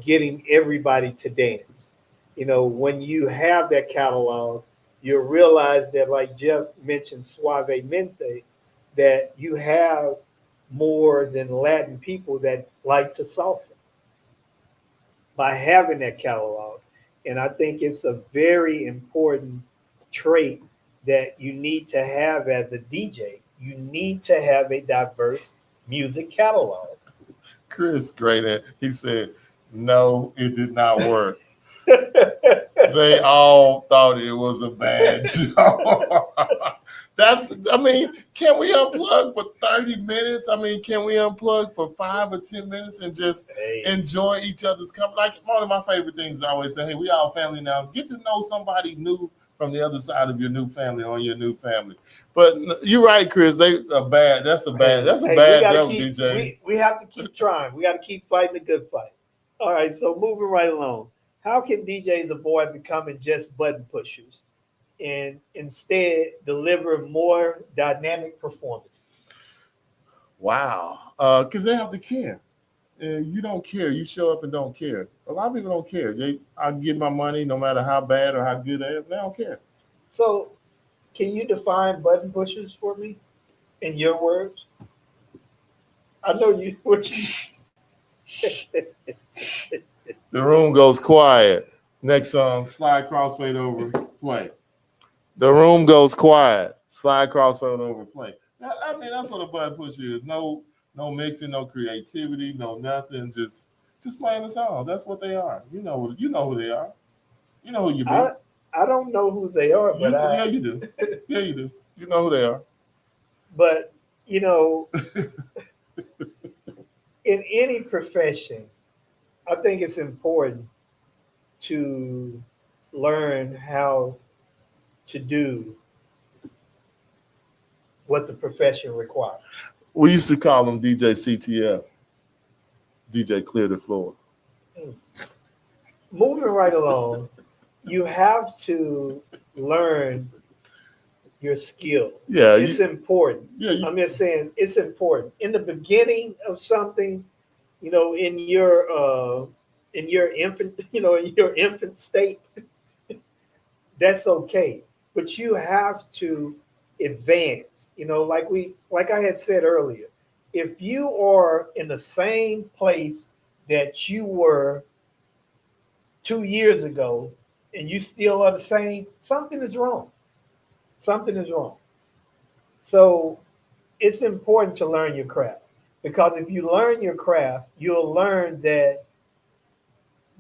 Getting everybody to dance. When you have that catalog, you'll realize that, like Jeff mentioned, suavemente, that you have more than Latin people that like to salsa by having that catalog. And I think it's a very important trait that you need to have as a DJ. You need to have a diverse music catalog. Chris, great. He said, no, it did not work. They all thought it was a bad joke. Can we unplug for 30 minutes? Can we unplug for 5 or 10 minutes and just enjoy each other's company? Like, one of my favorite things I always say, hey, we all family now. Get to know somebody new from the other side of your new family or your new family. But you're right, Chris. They are bad. That's a bad joke, DJ. We have to keep trying. We got to keep fighting the good fight. All right, so moving right along. How can DJs avoid becoming just button pushers and instead deliver more dynamic performances? Wow. Because they have to care. You don't care. You show up and don't care. A lot of people don't care. I get my money no matter how bad or how good they are. They don't care. So, can you define button pushers for me in your words? I know you. What you The room goes quiet. Next song, slide crossfade over, play. The room goes quiet. Slide crossfade over, play. That's what a button pusher is. No mixing, no creativity, no nothing. Just playing the song. That's what they are. You know who they are. You know who you be. I don't know who they are, but yeah, you do. Yeah, you do. You know who they are. But in any profession, I think it's important to learn how to do what the profession requires. We used to call them DJ CTF, DJ Clear the Floor. Moving right along, you have to learn your skill. Yeah, it's important. Yeah, I'm just saying it's important. In the beginning of something, in your infant, in your infant state, that's okay. But you have to advance. Like I had said earlier, if you are in the same place that you were 2 years ago and you still are the same, something is wrong. Something is wrong. So it's important to learn your craft, because if you learn your craft, you'll learn that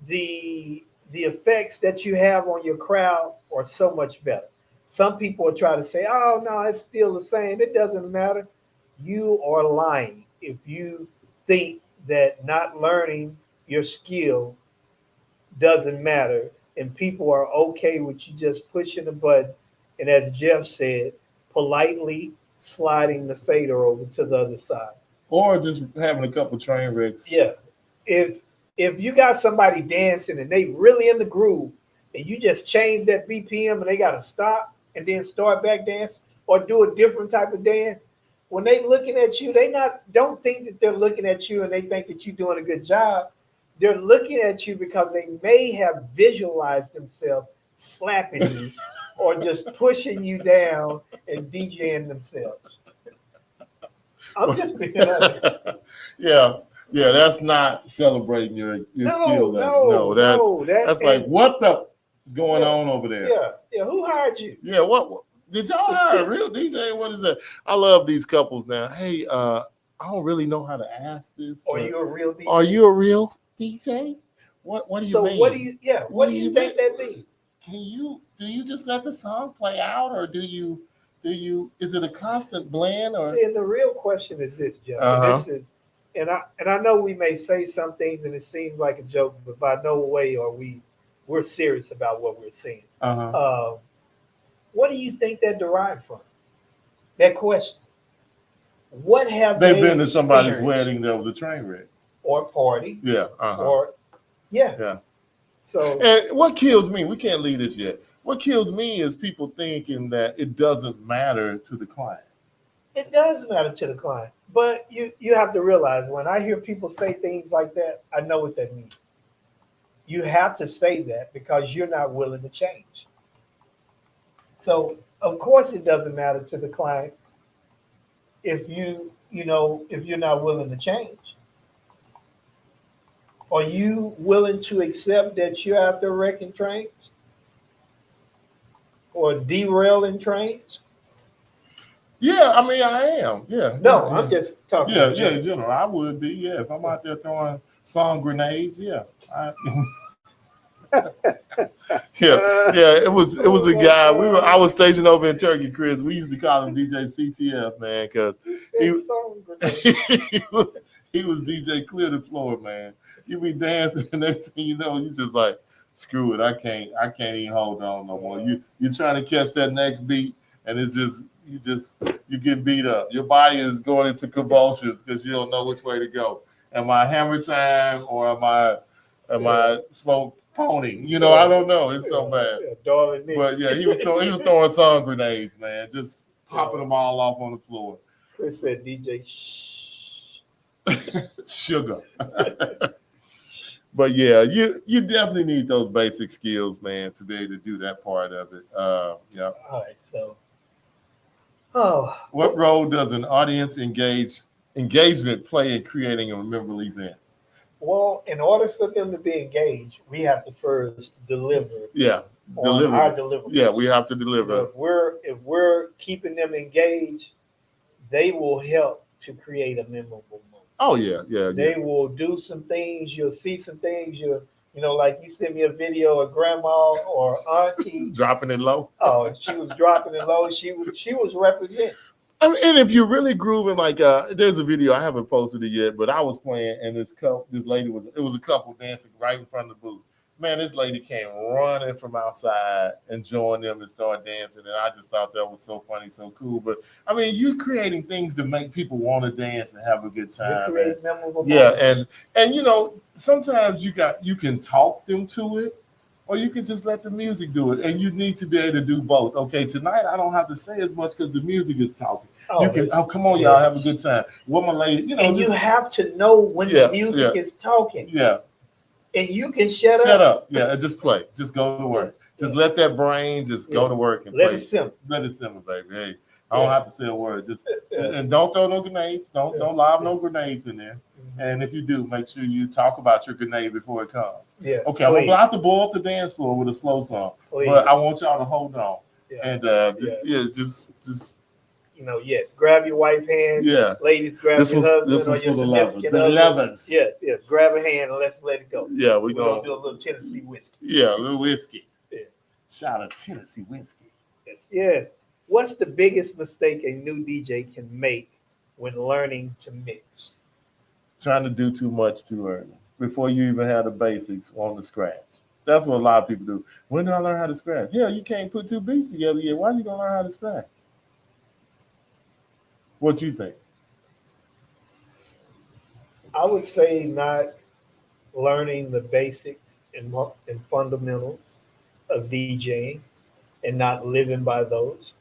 the effects that you have on your crowd are so much better. Some people will try to say, oh, no, it's still the same. It doesn't matter. You are lying if you think that not learning your skill doesn't matter and people are okay with you just pushing the button and, as Jeff said, politely sliding the fader over to the other side. Or just having a couple train wrecks. Yeah. If you got somebody dancing and they really in the groove and you just change that BPM and they got to stop and then start back dance or do a different type of dance, when they looking at you, don't think that they're looking at you and they think that you're doing a good job. They're looking at you because they may have visualized themselves slapping you or just pushing you down and DJing themselves. I'm just being honest. Yeah, that's not celebrating your skill level. No, that's like, what the is going on over there? Yeah. Who hired you? Yeah, what did y'all hire a real DJ? What is that? I love these couples now. Hey, I don't really know how to ask this. Are you a real DJ? Are you a real DJ? What do you mean? What do you think that means? Do you just let the song play out, or do you Is it a constant blend or? See, and the real question is this, Joe. Uh-huh. This is, and I know we may say some things and it seems like a joke, but by no way are we're serious about what we're saying. Uh-huh. What do you think that derived from? That question. What have They've they been to somebody's experienced? wedding that was a train wreck. Or party? Yeah. Uh-huh. Or yeah. Yeah. So And what kills me, we can't leave this yet. What kills me is people thinking that it doesn't matter to the client. it does matter to the client. But you have to realize when I hear people say things like that, I know what that means. You have to say that because you're not willing to change. So of course it doesn't matter to the client if if you're not willing to change. Are you willing to accept that you're out there wrecking trains or derailing trains? Yeah, I mean, I am. Yeah. No, yeah, I'm just talking. Yeah, in yeah, general. in general, I would be. Yeah, if I'm out there throwing song grenades, yeah. Yeah. It was a guy. I was stationed over in Turkey, Chris. We used to call him DJ CTF, man, because he was DJ Clear the Floor, man. You be dancing, and next thing you know, you just like, screw it. I can't even hold on no more. You're trying to catch that next beat, and it's just you get beat up. Your body is going into convulsions because you don't know which way to go. Am I hammer time or am I slow pony? I don't know. It's so bad. Darling Nick. But yeah, he was throwing song grenades, man, just popping them all off on the floor. Chris said, DJ, shh. Sugar. But yeah, you definitely need those basic skills, man, to be able to do that part of it. Yeah. All right, so. What role does an audience engagement play in creating a memorable event? Well, in order for them to be engaged, we have to first deliver. Yeah, on our delivery. Yeah, we have to deliver. If we're keeping them engaged, they will help to create a memorable moment. Oh yeah. They will do some things. You'll see some things. Like you sent me a video of grandma or auntie dropping it low. Oh, she was dropping it low. She was representing. I mean, and if you're really grooving, like there's a video I haven't posted it yet, but I was playing, and this lady was a couple dancing right in front of the booth. Man, this lady came running from outside and joined them and started dancing, and I just thought that was so funny, so cool. But I mean, you're creating things to make people want to dance and have a good time. Yeah, and sometimes you can talk them to it, or you can just let the music do it, and you need to be able to do both. Okay, tonight I don't have to say as much because the music is talking. Come on, y'all, have a good time. What my lady, and you have to know when the music is talking. Yeah. And you can shut up. Shut up. Yeah, and just play. Just go to work. Just let that brain just go to work and let play. It simmer. Let it simmer, baby. Hey, I don't have to say a word. Just and don't throw no grenades. Don't lob no grenades in there. Mm-hmm. And if you do, make sure you talk about your grenade before it comes. Yeah. Okay, I'm about to blow up the dance floor with a slow song. Please. But I want y'all to hold on. Yeah. And just yes, grab your wife hand. Yeah. Ladies, grab your husband or your significant other. The 11s. Yes, grab a hand and let's let it go. Yeah, we're gonna do a little Tennessee whiskey. Yeah, a little whiskey. Yeah. Shout out Tennessee whiskey. Yes. What's the biggest mistake a new DJ can make when learning to mix? Trying to do too much too early before you even have the basics on the scratch. That's what a lot of people do. When do I learn how to scratch? Hell, you can't put two beats together yet. Why are you gonna learn how to scratch? What you think? I would say not learning the basics and fundamentals of DJing and not living by those.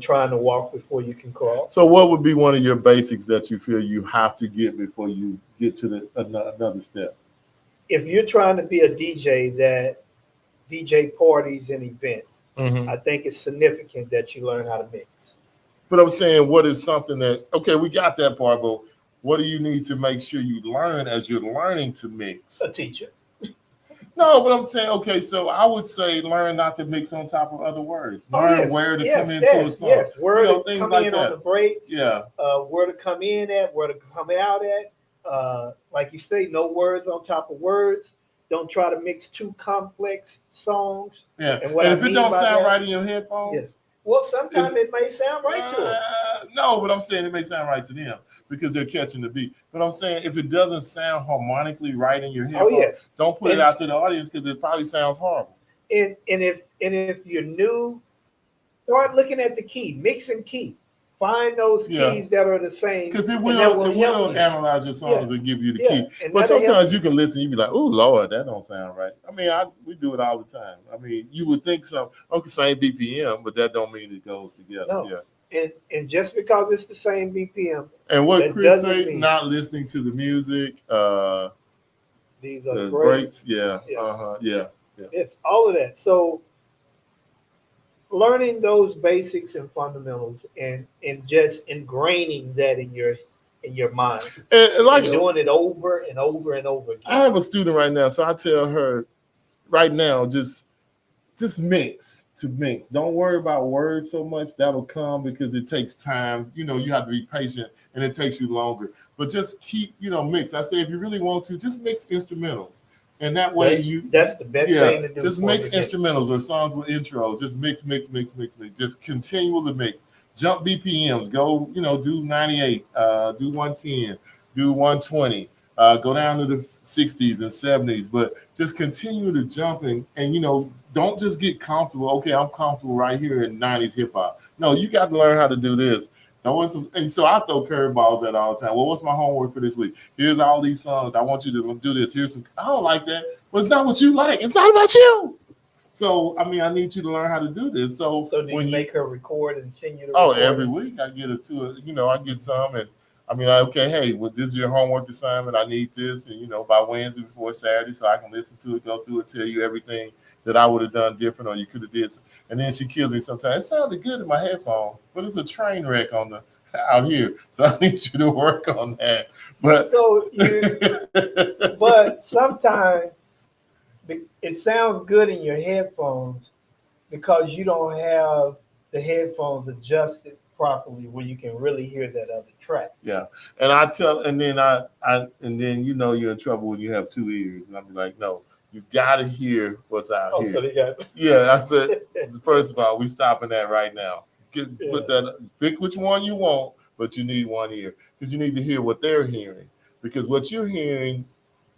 Trying to walk before you can crawl. So what would be one of your basics that you feel you have to get before you get to another step? If you're trying to be a DJ that DJ parties and events, I think it's significant that you learn how to mix. But I'm saying, what is something that, okay, we got that part, but what do you need to make sure you learn as you're learning to mix? A teacher. No, but I'm saying, okay, so I would say learn not to mix on top of other words. Learn where to come into a song. Yes, where to things come like in that. on the breaks. Yeah. Where to come in at, where to come out at. Like you say, no words on top of words. Don't try to mix too complex songs. Yeah. And if it don't sound right in your headphones, Well, sometimes it may sound right to them. No, but I'm saying it may sound right to them because they're catching the beat. But I'm saying if it doesn't sound harmonically right in your head, Yes. don't put it out to the audience because it probably sounds horrible. And if you're new, start looking at the key, mix and key. Find those keys that are the same. Because it and will that will help you. analyze your songs and give you the key. and But that'll help sometimes you can listen, you be like, oh Lord, that don't sound right. I mean, we do it all the time. I mean, you would think so. Okay, same BPM, but that don't mean it goes together. No. And just because it's the same BPM. And what Chris say, not listening to the music, these are the breaks. Yeah. It's all of that. So learning those basics and fundamentals and just ingraining that in your mind. And like doing it over and over and over again. I have a student right now, so I tell her right now, just mix. Don't worry about words so much. That'll come because it takes time. You have to be patient and it takes you longer. But just keep, mix. I say if you really want to, just mix instrumentals. And that way that's the best thing to do. Just mix instrumentals or songs with intros. Just mix. Just continue to mix. Jump BPMs. Go, do 98, do 110, do 120. Go down to the 60s and 70s, but just continue to jump and don't just get comfortable. Okay, I'm comfortable right here in 90s hip hop. No, you got to learn how to do this. And so I throw curveballs at all the time. Well, what's my homework for this week? Here's all these songs. I want you to do this. Here's some. I don't like that. But it's not what you like. It's not about you. So I need you to learn how to do this. So do you make her record and send you the recording? Every week I get it to it. I get some and. Okay, hey, well, this is your homework assignment. I need this, and by Wednesday before Saturday, so I can listen to it, go through it, tell you everything that I would have done different, or you could have did. And then she kills me sometimes. It sounded good in my headphones, but it's a train wreck out here. So I need you to work on that. But but sometimes it sounds good in your headphones because you don't have the headphones adjusted properly where you can really hear that other track. Yeah. And then you're in trouble when you have two ears. And I'm like, no, you gotta hear what's out here. So they got I said, first of all, we stopping that right now. Pick which one you want, but you need one ear. Because you need to hear what they're hearing. Because what you're hearing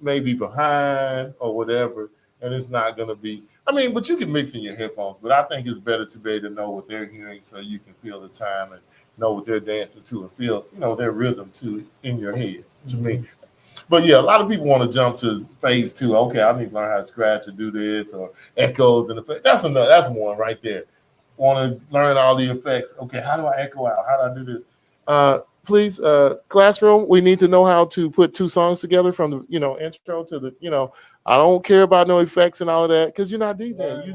may be behind or whatever. And it's not going to be, but you can mix in your headphones, but I think it's better to be able to know what they're hearing so you can feel the time and know what they're dancing to and feel, their rhythm too in your head, to me. But yeah, a lot of people want to jump to phase 2. Okay, I need to learn how to scratch or do this or echoes and effects. That's one right there. Want to learn all the effects. Okay, how do I echo out? How do I do this? Please, classroom, we need to know how to put two songs together from the, intro to the, I don't care about no effects and all of that because you're not DJing.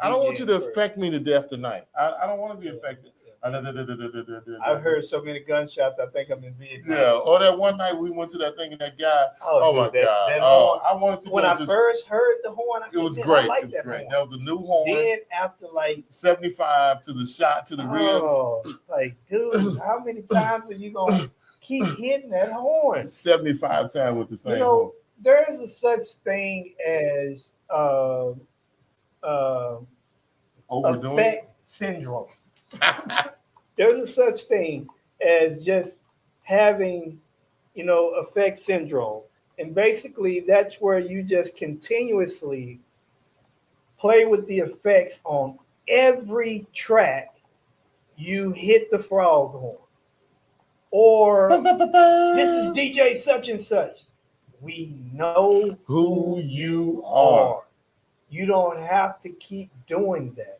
I don't want you to affect me to death tonight. I don't want to be affected. I've heard so many gunshots. I think I'm in Vietnam. Yeah. Or that one night we went to that thing and that guy. Oh my God. That horn. I wanted to. When I first heard the horn, it was great. It was great. That was a new horn. Then after 75 to the shot to the ribs. Like, dude, how many times are you gonna keep hitting that horn? 75 times with the same horn. There is a such thing as overdoing effect syndrome. There's a such thing as just having, effect syndrome. And basically that's where you just continuously play with the effects on every track you hit the frog horn. Or this is DJ such and such. We know who you are. You don't have to keep doing that.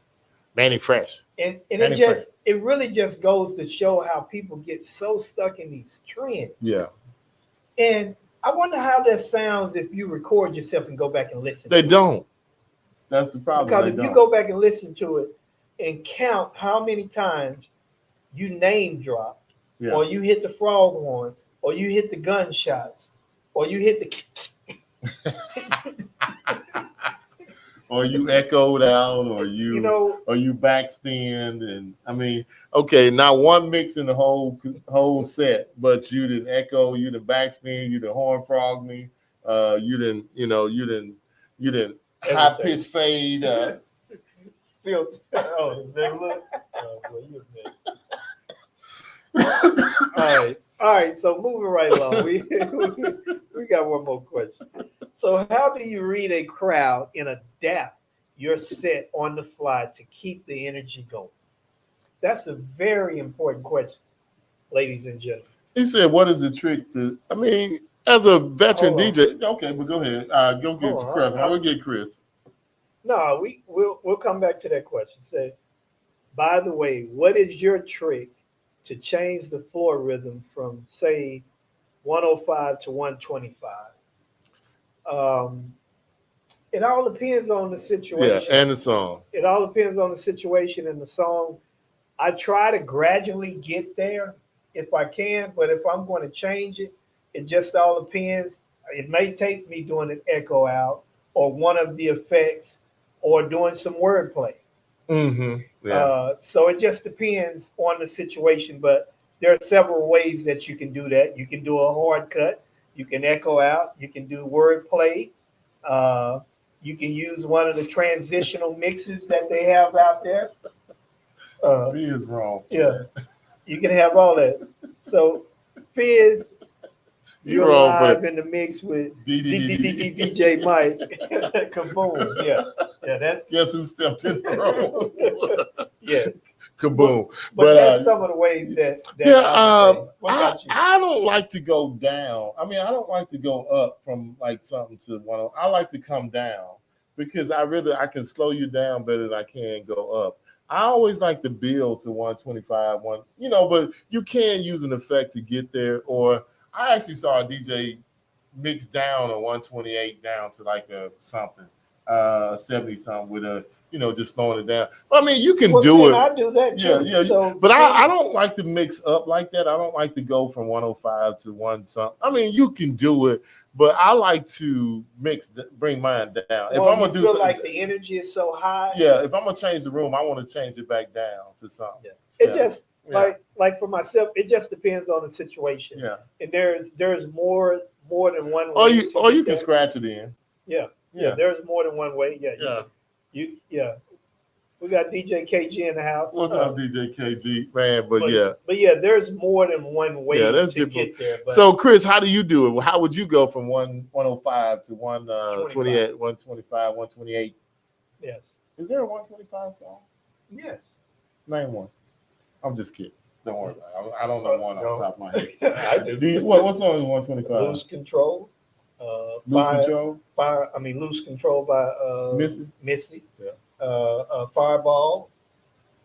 Manny Fresh. And it really just goes to show how people get so stuck in these trends. Yeah. And I wonder how that sounds if you record yourself and go back and listen. They don't. That's the problem. Because if you go back and listen to it and count how many times you name dropped, or you hit the frog horn, or you hit the gunshots, or you hit the or you echoed out, or you backspin, and okay, not one mix in the whole set, but you didn't echo, you didn't backspin, you didn't horn frog me, you didn't high pitch fade, Filter. Oh, they look. Oh, boy, you mess. All right. So moving right along, we got one more question. So, how do you read a crowd and adapt your set on the fly to keep the energy going? That's a very important question, ladies and gentlemen. He said, "What is the trick to?" I mean, as a veteran Hold on. DJ, okay, but go ahead. Go get Hold on. Chris. I will get Chris. No, we'll come back to that question. Say, by the way, what is your trick to change the floor rhythm from say 105 to 125? It all depends on the situation. Yeah, and the song. It all depends on the situation and the song. I try to gradually get there if I can, but if I'm going to change it, it just all depends. It may take me doing an echo out or one of the effects or doing some wordplay. Mm-hmm. Yeah. So it just depends on the situation, but there are several ways that you can do that. You can do a hard cut. You can echo out. You can do wordplay. You can use one of the transitional mixes that they have out there. He is wrong. Yeah, you can have all that. So, Fizz, you're wrong live in the mix with DJ Mike. Kaboom. Yeah, that's Guess who stepped in the room? yeah. Kaboom. But that's some of the ways that what about you? I don't like to go down. I mean, I don't like to go up from like something to one. I like to come down because I can slow you down better than I can go up. I always like to build to 125, but you can use an effect to get there. Or I actually saw a DJ mix down a 128 down to like a something, 70 something with a, just slowing it down. I mean, you can do it. I do that too. Yeah. So, but I don't like to mix up like that. I don't like to go from 105 to one something. I mean, you can do it, but I like to bring mine down. If I'm gonna do something, like the energy is so high. Yeah, if I'm gonna change the room, I want to change it back down to something. Yeah. It just like for myself, it just depends on the situation. Yeah. And there's more than one way. Or you can scratch it in. Yeah. There's more than one way. Yeah. We got DJ KG in the house. What's up, DJ KG, man? But there's more than one way to get there. But so, Chris, how do you do it? How would you go from 105 to 128, 125, 128? Yes. Is there a 125 song? Yes. Name one. I'm just kidding. Don't worry about it. I don't know one off the top of my head. I do. What song is 125? Lose Control. Lose Control by Missy. Yeah. Fireball.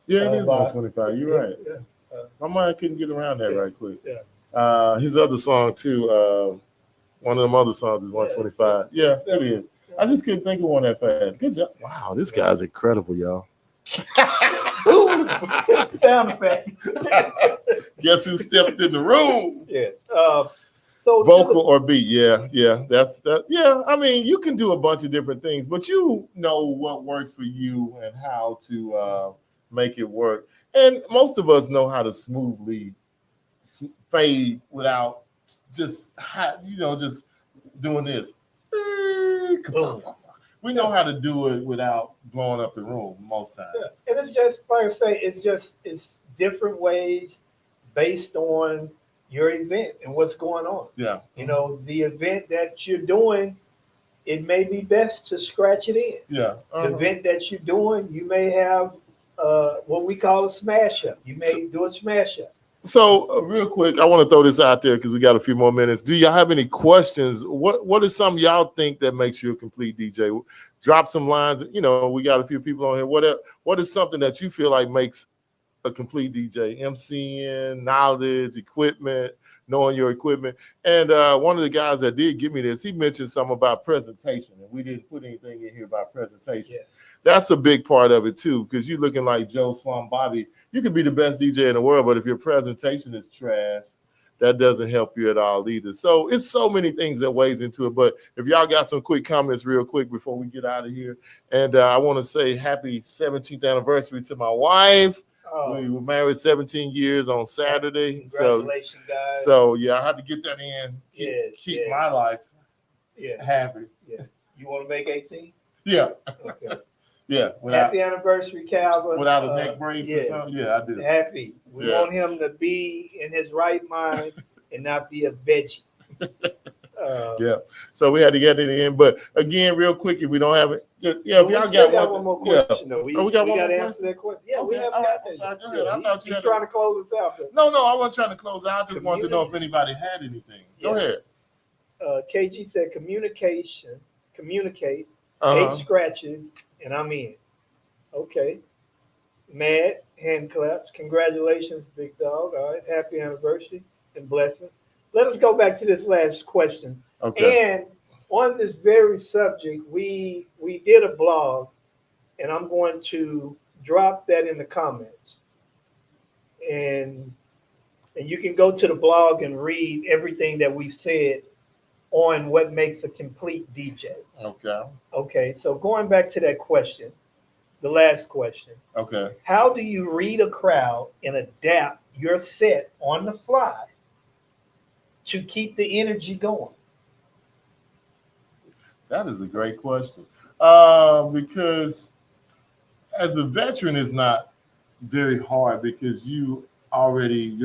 Yeah, it is 125. You're right. Yeah. My mind couldn't get around that right quick. Yeah. His other song too. One of them other songs is 125. Yeah, it is. I just couldn't think of one that fast. Good job. Wow, this guy's incredible, y'all. Sound effect. Guess who stepped in the room? Yes. So vocal or beat, that's that. Yeah, I mean, you can do a bunch of different things, but you know what works for you and how to make it work. And most of us know how to smoothly fade without just doing this. We know how to do it without blowing up the room most times. Yeah. And it's just like I say, it's different ways based on your event and what's going on. Yeah. The event that you're doing, it may be best to scratch it in. Yeah. The event that you're doing, you may have what we call a smash up. You may do a smash up. So real quick, I want to throw this out there because we got a few more minutes. Do y'all have any questions? What is something y'all think that makes you a complete DJ? Drop some lines. We got a few people on here. What is something that you feel like makes a complete DJ? MCing, knowledge, equipment, knowing your equipment. And one of the guys that did give me this, he mentioned something about presentation, and we didn't put anything in here about presentation. Yes. That's a big part of it too, because you're looking like Joe Slum Bobby. You could be the best DJ in the world, but if your presentation is trash, that doesn't help you at all either. So it's so many things that weighs into it. But if y'all got some quick comments real quick before we get out of here. And I want to say happy 17th anniversary to my wife. We were married 17 years on Saturday. Congratulations, guys. So I had to get that in. Keep my life happy. Yeah. You want to make 18? Yeah. Okay. Yeah, Happy anniversary, Calvin. without a neck brace or yeah. something. Yeah, I do. Happy. We Yeah. want him to be in his right mind and not be a veggie. Yeah. So we had to get it in. But again, real quick, if we don't have it, yeah, if we y'all still got one more yeah. question, though. We got one got to more answer that question. Yeah, we Okay, haven't all got right, that. I'm sorry, go Yeah, ahead. I thought you he's had trying to close us out. But No, I wasn't trying to close out. I just wanted to know if anybody had anything. Go ahead. KG said communicate, 8 Uh-huh. scratches, and I'm in. Okay. Mad, hand claps. Congratulations, big dog. All right. Happy anniversary and blessings. Let us go back to this last question. Okay. And on this very subject, we did a blog, and I'm going to drop that in the comments. And you can go to the blog and read everything that we said on what makes a complete DJ. Okay. Okay, so going back to that question, the last question. Okay. How do you read a crowd and adapt your set on the fly to keep the energy going? That is a great question. Because as a veteran, it's not very hard because your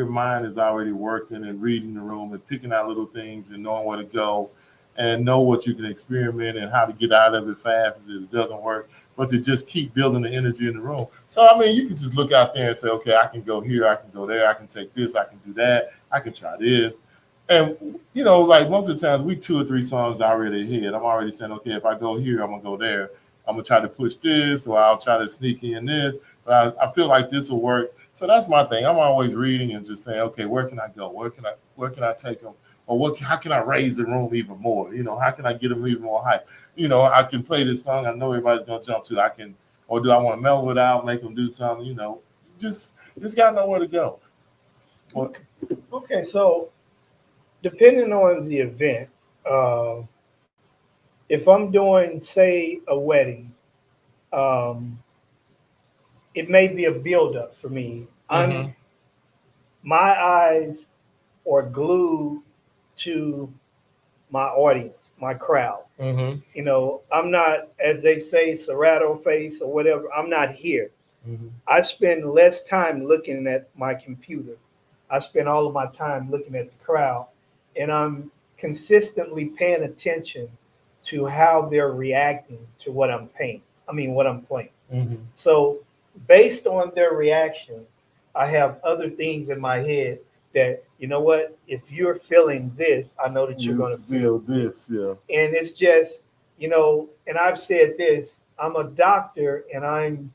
mind is already working and reading the room and picking out little things and knowing where to go and know what you can experiment and how to get out of it fast if it doesn't work, but to just keep building the energy in the room. So, I mean, you can just look out there and say, okay, I can go here, I can go there, I can take this, I can do that, I can try this. And, like most of the times we 2 or 3 songs already ahead. I'm already saying, okay, if I go here, I'm going to go there. I'm going to try to push this, or I'll try to sneak in this. But I feel like this will work. So that's my thing. I'm always reading and just saying, okay, where can I go? Where can I take them? Or how can I raise the room even more? How can I get them even more hype? I can play this song. I know everybody's going to jump to. Or do I want to mellow it out, make them do something? Just got to know where to go. Okay, so depending on the event, if I'm doing, say, a wedding, it may be a buildup for me. My eyes are glued to my audience, my crowd. I'm not, as they say, Serato face or whatever. I'm not here. I spend less time looking at my computer. I spend all of my time looking at the crowd, and I'm consistently paying attention to how they're reacting to what I'm playing. So based on their reactions, I have other things in my head that, if you're feeling this, I know that you're going to feel this. Yeah. And it's just, and I've said this, I'm a doctor and I'm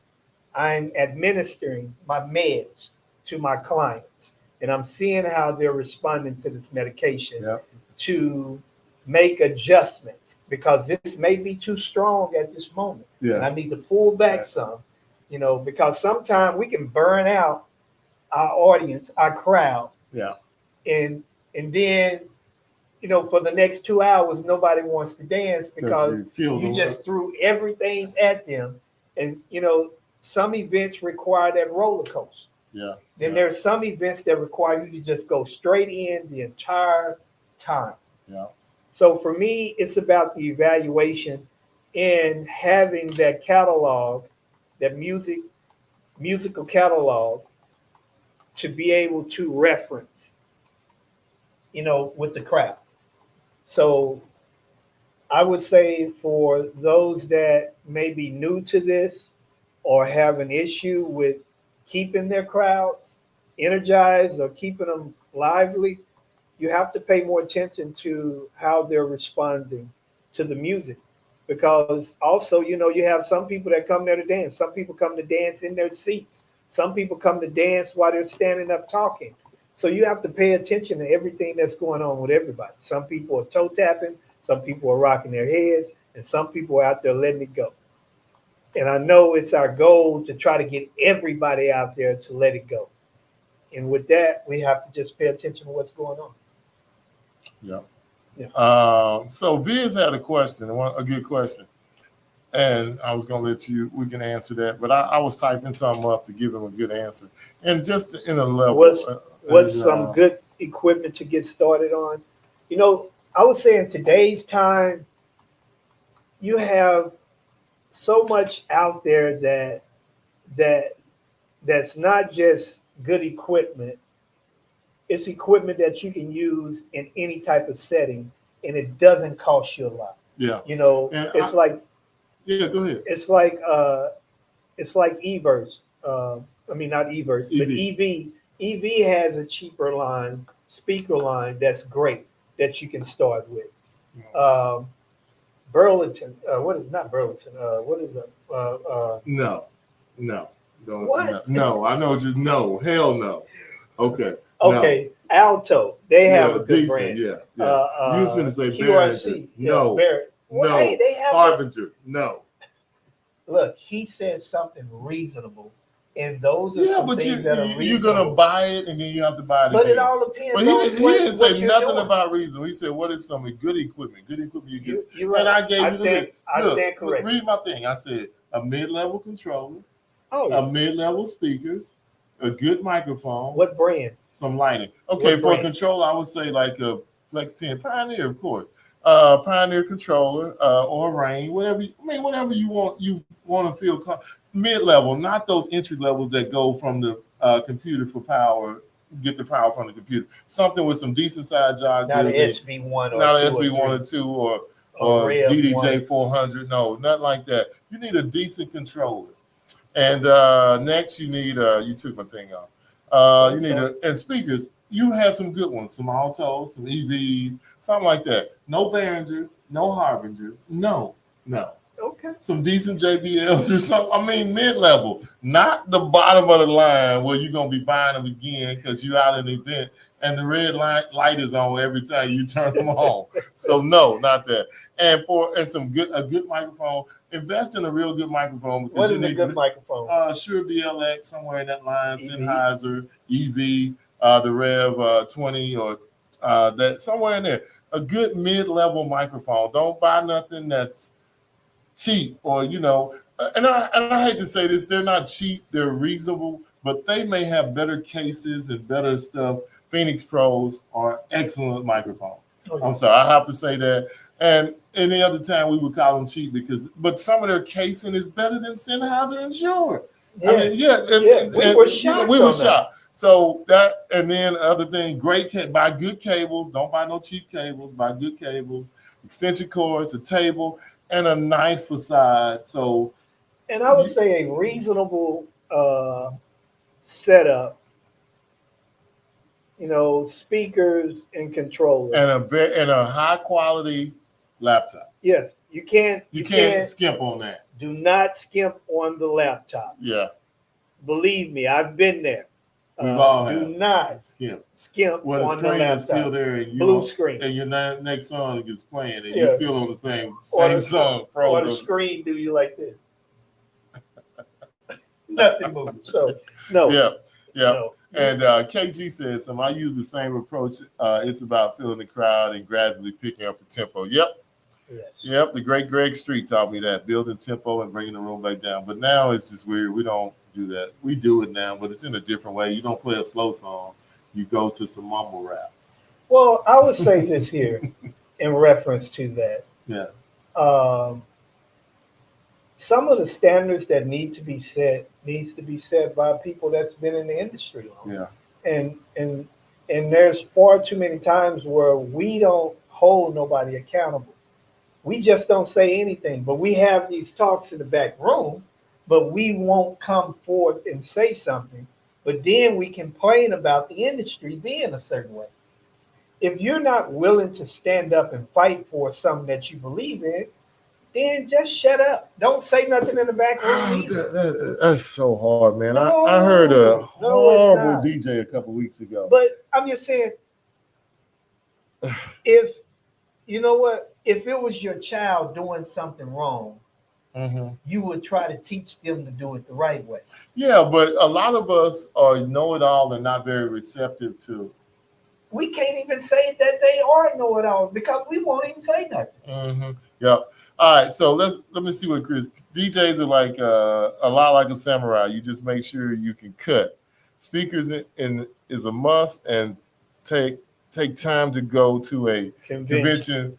administering my meds to my clients, and I'm seeing how they're responding to this medication to make adjustments, because this may be too strong at this moment. And I need to pull back some, because sometimes we can burn out our audience, our crowd. And then, for the next 2 hours, nobody wants to dance because you just threw everything at them. And, some events require that roller coaster. Then there's some events that require you to just go straight in the entire time. So for me, it's about the evaluation and having that catalog, that musical catalog, to be able to reference, with the crowd. So I would say for those that may be new to this or have an issue with keeping their crowds energized or keeping them lively, you have to pay more attention to how they're responding to the music. Because also, you have some people that come there to dance. Some people come to dance in their seats. Some people come to dance while they're standing up talking. So you have to pay attention to everything that's going on with everybody. Some people are toe tapping, some people are rocking their heads, and some people are out there letting it go. And I know it's our goal to try to get everybody out there to let it go. And with that, we have to just pay attention to what's going on. So Viz had a question, a good question. And I was going to let we can answer that. But I was typing something up to give him a good answer. And just in a level. What's some good equipment to get started on? I would say in today's time, you have so much out there that's not just good equipment. It's equipment that you can use in any type of setting, and it doesn't cost you a lot. Yeah. You know, And it's like yeah, go ahead. it's like Everse. I mean, not Everse, but EV. EV has a cheaper line, speaker line that's great that you can start with. Burlington, what is not Burlington? What is it? No, don't, What? no. I know what you. No, hell no. Okay. Okay, Alto, they have a good decent. brand. Yeah. You was going to say QRC, no, Barrett. Well, no. hey, they have Harbinger, no. Look, he said something reasonable, and those are Yeah, some but things that are reasonable. you're gonna buy it and then you have to buy it But again. it all depends. But he on didn't what say you're nothing doing. about reasonable. He said, "What is some good equipment? Good equipment you get." You're right. And I gave you the list. I Look, stand corrected. read my thing. I said a mid-level controller, Oh, a mid-level speakers, a good microphone. what brands? Some lighting. Okay, What for a brand? controller, I would say like a Flex 10 Pioneer, of course. Pioneer controller or Rain, whatever you want. You want to feel mid-level, not those entry levels that go from the computer for power. Get the power from the computer. Something with some decent side jog. Not an SB1 or not an 2 or SB1 or 3. 2 or Rev DDJ 1. 400. No, nothing like that. You need a decent controller. And next, you need you took my thing off. You need and speakers. You have some good ones, some Altos, some EVs, something like that. No Behringers, no Harbingers, no. Okay. Some decent JBLs or something. I mean, mid-level, not the bottom of the line where you're gonna be buying them again because you're out at an event and the red light is on every time you turn them on. So no, not that. And a good microphone. Invest in a real good microphone. Because What you is a need good microphone? Sure BLX somewhere in that line. EV? Sennheiser, EV, the Rev 20 or that somewhere in there. A good mid-level microphone. Don't buy nothing that's cheap or and I hate to say this, they're not cheap, they're reasonable, but they may have better cases and better stuff. Phoenix Pros are excellent microphones. Oh, yeah. I'm sorry, I have to say that. And any other time we would call them cheap but some of their casing is better than Sennheiser and Shure. Yeah. I mean, We were shocked. We were shocked. So that, and then other thing, buy good cables. Don't buy no cheap cables. Buy good cables, extension cords, a table, and a nice facade. So, and I would say a reasonable setup. Speakers and controllers, and a high quality laptop. Yes, you can't skimp on that. Do not skimp on the laptop. Yeah, believe me, I've been there. We've all do have. not skimp on the screen laptop. is still there, and blue screen, and your next song is playing, and you're still on the same song. Or the screen do you like this? Nothing moves. So no. Yeah. No. And KG says, I use the same approach. It's about feeling the crowd and gradually picking up the tempo. Yep. Yes. Yep. The great Greg Street taught me that, building tempo and bringing the room back down. But now it's just weird. We don't do that. We do it now, but it's in a different way. You don't play a slow song. You go to some mumble rap. Well, I would say this here in reference to that. Yeah. Some of the standards that needs to be set by people that's been in the industry long. Yeah. And there's far too many times where we don't hold nobody accountable. We just don't say anything, but we have these talks in the back room, but we won't come forth and say something. But then we complain about the industry being a certain way. If you're not willing to stand up and fight for something that you believe in, then just shut up. Don't say nothing in the back room either. That's so hard, man. No, I heard a horrible it's not. DJ a couple weeks ago. But I'm just saying, if you know what, if it was your child doing something wrong, you would try to teach them to do it the right way. Yeah, but a lot of us are know-it-all and not very receptive to. We can't even say that they are know-it-all because we won't even say nothing. Yeah. All right. So let me see what Chris. DJs are like a lot like a samurai. You just make sure you can cut. Speakers is a must, and take time to go to a convention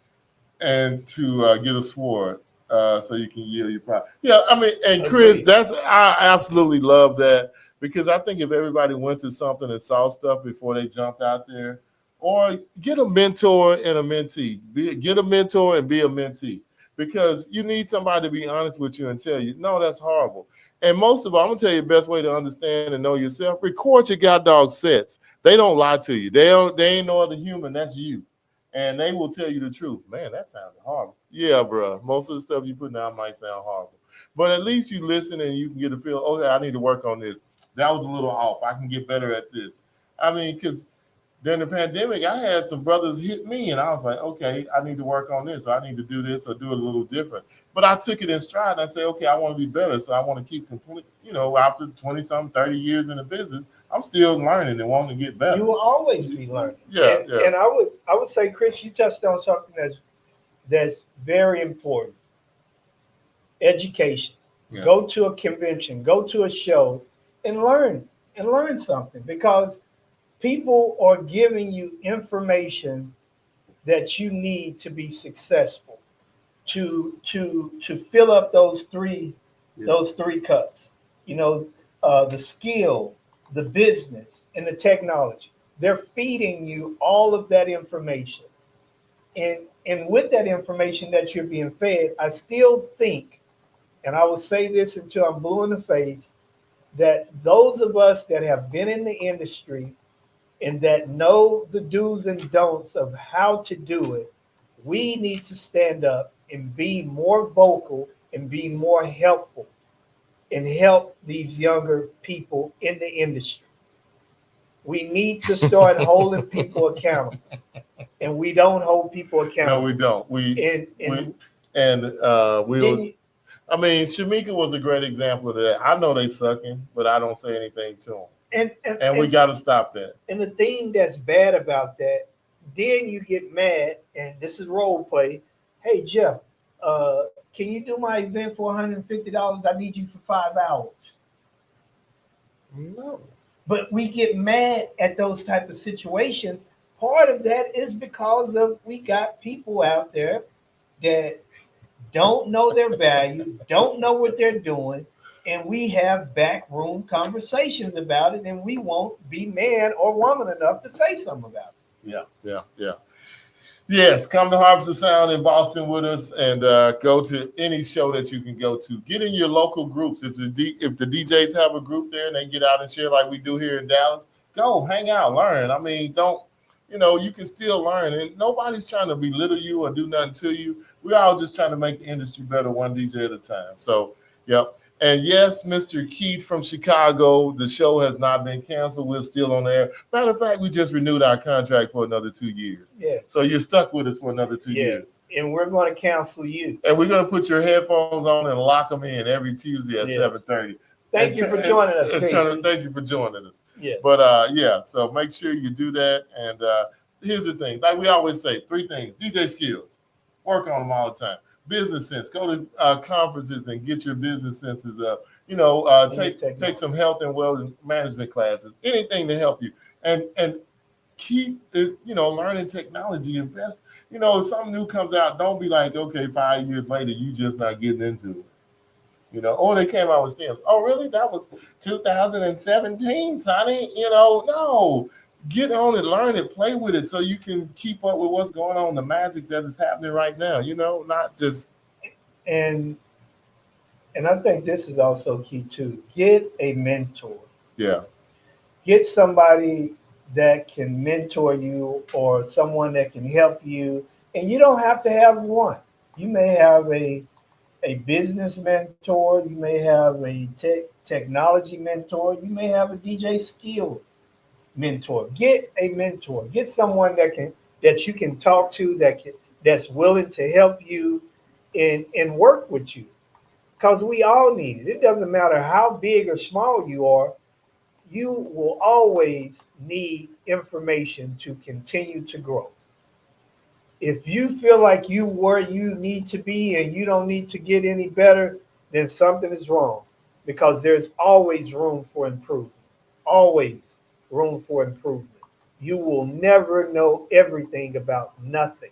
and to get a sword. so you can yield your product. Yeah, I mean, and Chris, I absolutely love that, because I think if everybody went to something and saw stuff before they jumped out there, or get a mentor and a mentee, get a mentor and be a mentee, because you need somebody to be honest with you and tell you, no, that's horrible. And most of all, I'm gonna tell you the best way to understand and know yourself. Record your god dog sets. They don't lie to you. They ain't no other human. That's you. And they will tell you the truth. Man, that sounded horrible. Yeah, bro. Most of the stuff you put down might sound horrible. But at least you listen and you can get a feel, okay, I need to work on this. That was a little off. I can get better at this. I mean, because during the pandemic, I had some brothers hit me, and I was like, okay, I need to work on this, or I need to do this, or do it a little different. But I took it in stride, and I said, okay, I want to be better, so I want to keep complete. After 20-something, 30 years in the business, I'm still learning and wanting to get better. You will always be learning. Yeah, and I would say, Chris, you touched on something that's very important. Education. Yeah. Go to a convention, go to a show, and learn something, because people are giving you information that you need to be successful, to fill up those three cups. The skill, the business, and the technology. They're feeding you all of that information. And with that information that you're being fed, I still think, and I will say this until I'm blue in the face, that those of us that have been in the industry and that know the do's and don'ts of how to do it, we need to stand up and be more vocal and be more helpful and help these younger people in the industry. We need to start holding people accountable, and we don't hold people accountable. No, we don't. Shamika was a great example of that. I know they sucking, but I don't say anything to them. And we got to stop that. And the thing that's bad about that, then you get mad, and this is role play. Hey, Jeff, can you do my event for $150? I need you for 5 hours. No. But we get mad at those type of situations. Part of that is because we got people out there that don't know their value, don't know what they're doing, and we have backroom conversations about it, and we won't be man or woman enough to say something about it. Yeah. Yes, come to Harvest of Sound in Boston with us, and go to any show that you can go to. Get in your local groups. If the DJs have a group there and they get out and share like we do here in Dallas, go hang out, learn. I mean, you can still learn, and nobody's trying to belittle you or do nothing to you. We're all just trying to make the industry better, one DJ at a time. So, yep. And yes, Mr. Keith from Chicago, the show has not been canceled. We're still on air. Matter of fact, we just renewed our contract for another 2 years. Yeah. So you're stuck with us for another 2 years. And we're going to cancel you. And we're going to put your headphones on and lock them in every Tuesday at 7:30. Thank you for joining us. Thank you for joining us. Yeah. But so make sure you do that. And here's the thing, like we always say, 3 things: DJ skills, work on them all the time. Business sense, go to conferences and get your business senses up. Take some health and wellness management classes, anything to help you, and keep learning technology. Invest. If something new comes out, don't be like, okay, 5 years later, you just not getting into it. Or they came out with stems. Oh, really? That was 2017, Sonny. No. Get on it, learn it, play with it, so you can keep up with what's going on, the magic that is happening right now. Not just. And I think this is also key too. Get a mentor. Yeah. Get somebody that can mentor you, or someone that can help you. And you don't have to have one. You may have a business mentor. You may have a technology mentor. You may have a DJ skill mentor. Get a mentor. Get someone that you can talk to, that's willing to help you and work with you, because we all need it. It doesn't matter how big or small you are. You will always need information to continue to grow. If you feel like you where you need to be and you don't need to get any better, then something is wrong, because there's always room for improvement. Always room for improvement. You will never know everything about nothing.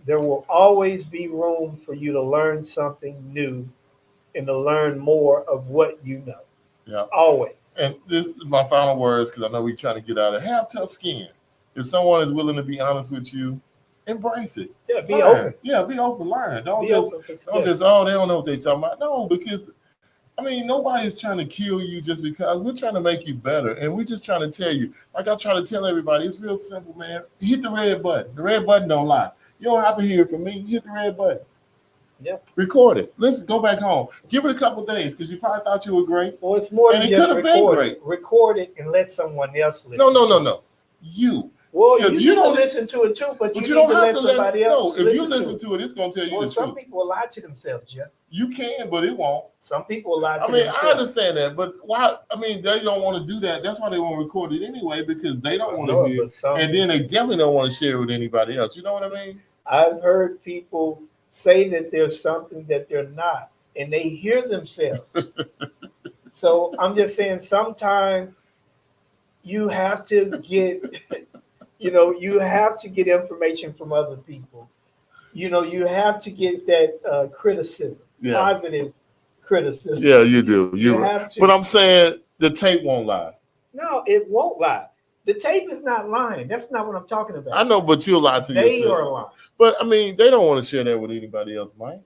there will always be room for you to learn something new and to learn more of what you know. Yeah. Always. And this is my final words because I know we're trying to get out of it. Have tough skin. If someone is willing to be honest with you, embrace it. Yeah, be Learn. open. Yeah, be open. Learn. Don't Be just open for don't just oh they don't know what they talking about. No, because I mean nobody's trying to kill you just because we're trying to make you better, and we're just trying to tell you. Like I try to tell everybody, it's real simple, man. Hit the red button. The red button don't lie. You don't have to hear it from me. You hit the red button. Yeah. Record it. Let's go back home. Give it a couple days because you probably thought you were great. Well, it's more And than it just could have been record great. it. Record it and let someone else listen. No. You. Well, you Because need to listen to it too, but you need don't to have let to somebody else No, if you listen listen to it, it's going to tell you Well, the some truth. people lie to themselves, Jeff. You can, but it won't. Some people lie to I mean, themselves. I understand that, but why? I mean, they don't want to do that. That's why they won't record it anyway, because they don't want to hear it. And then they definitely don't want to share it with anybody else. You know what I mean? I've heard people say that there's something that they're not, and they hear themselves. So I'm just saying, sometimes you have to get, you have to get information from other people. You have to get that criticism, positive criticism. Yeah, you do. You have to. But I'm saying the tape won't lie. No, it won't lie. The tape is not lying. That's not what I'm talking about. I know, but you'll lie to yourself. They are lying. But I mean, they don't want to share that with anybody else, Mike.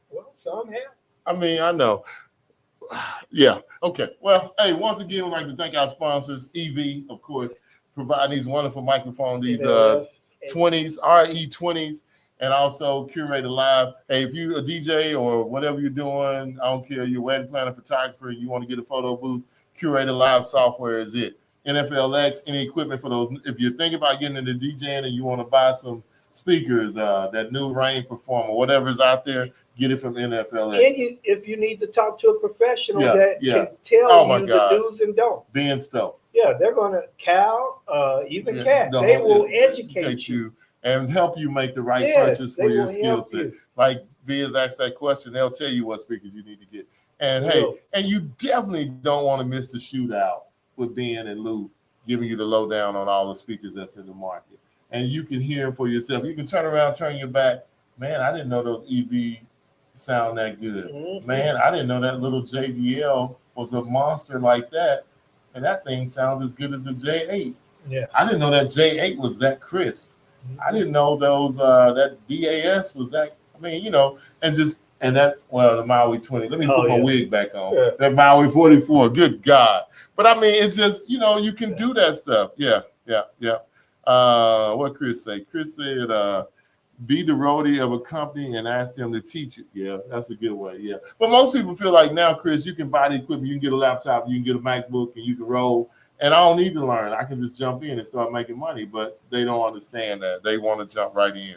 Well, some have. I mean, I know. Yeah. Okay. Well, hey, once again, we'd like to thank our sponsors, EV, of course, providing these wonderful microphones, these 20s, RE20s, and also Curator Live. Hey, if you're a DJ or whatever you're doing, I don't care, you're a wedding planner, photographer, and you want to get a photo booth, Curator Live software is it. NFLX, any equipment for those. If you're thinking about getting into DJing and you want to buy some speakers, that new Rain Performer, whatever's out there, get it from NFLX. And if you need to talk to a professional that can tell you the do's and don'ts. Ben Stowe. Yeah, they're going to even Cat. They will educate you and help you make the right purchase for your skill set. Like Viz asked that question, they'll tell you what speakers you need to get. And and you definitely don't want to miss the shootout with Ben and Lou giving you the lowdown on all the speakers that's in the market. And you can hear them for yourself. You can turn around, turn your back. Man, I didn't know those EV sound that good. Mm-hmm. Man, I didn't know that little JBL was a monster like that. And that thing sounds as good as the J8. Yeah. I didn't know that J8 was that crisp. Mm-hmm. I didn't know those that DAS was that. I mean, the Maui 20. Let me put my wig back on. Yeah. That Maui 44. Good God. But I mean, it's just, you can do that stuff. Yeah. What Chris say? Chris said, be the roadie of a company and ask them to teach it. Yeah, that's a good way. Yeah. But most people feel like now, Chris, you can buy the equipment, you can get a laptop, you can get a MacBook, and you can roll. And I don't need to learn. I can just jump in and start making money. But they don't understand that. They want to jump right in.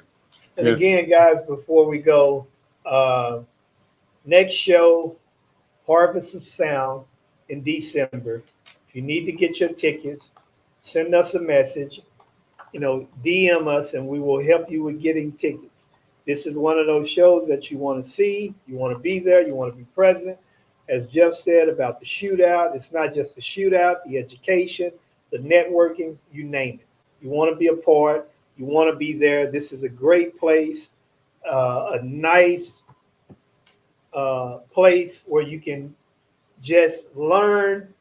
And again, guys, before we go, next show, Harvest of Sound in December. If you need to get your tickets, send us a message. DM us and we will help you with getting tickets. This is one of those shows that you want to see, you want to be there, you want to be present. As Jeff said about the shootout, it's not just the shootout, the education, the networking, you name it. You want to be a part, you want to be there. This is a great place, a nice place where you can just learn,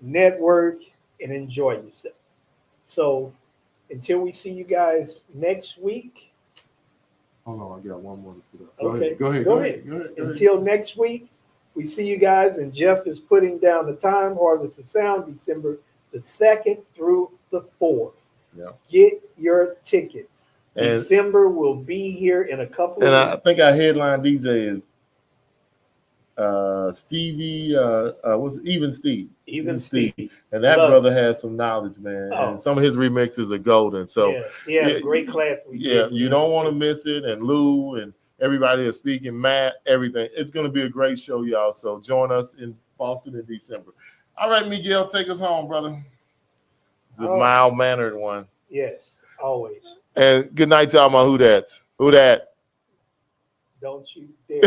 network, and enjoy yourself. So until we see you guys next week. Hold on, I got one more to put up. Go ahead. Until next week, we see you guys, and Jeff is putting down the time. Harvest of Sound, December the 2nd through the 4th. Yeah. Get your tickets. And December will be here in a couple of weeks. And I think our headline DJ is Stevie, Even Steve. Even Steve. And that brother has some knowledge, man. Oh. And some of his remixes are golden. So yeah, great class. You don't want to miss it. And Lou and everybody is speaking, Matt, everything. It's going to be a great show, y'all. So join us in Boston in December. All right, Miguel, take us home, brother. The mild-mannered one. Yes, always. And good night to all my who-dats. Who dat? Don't you dare.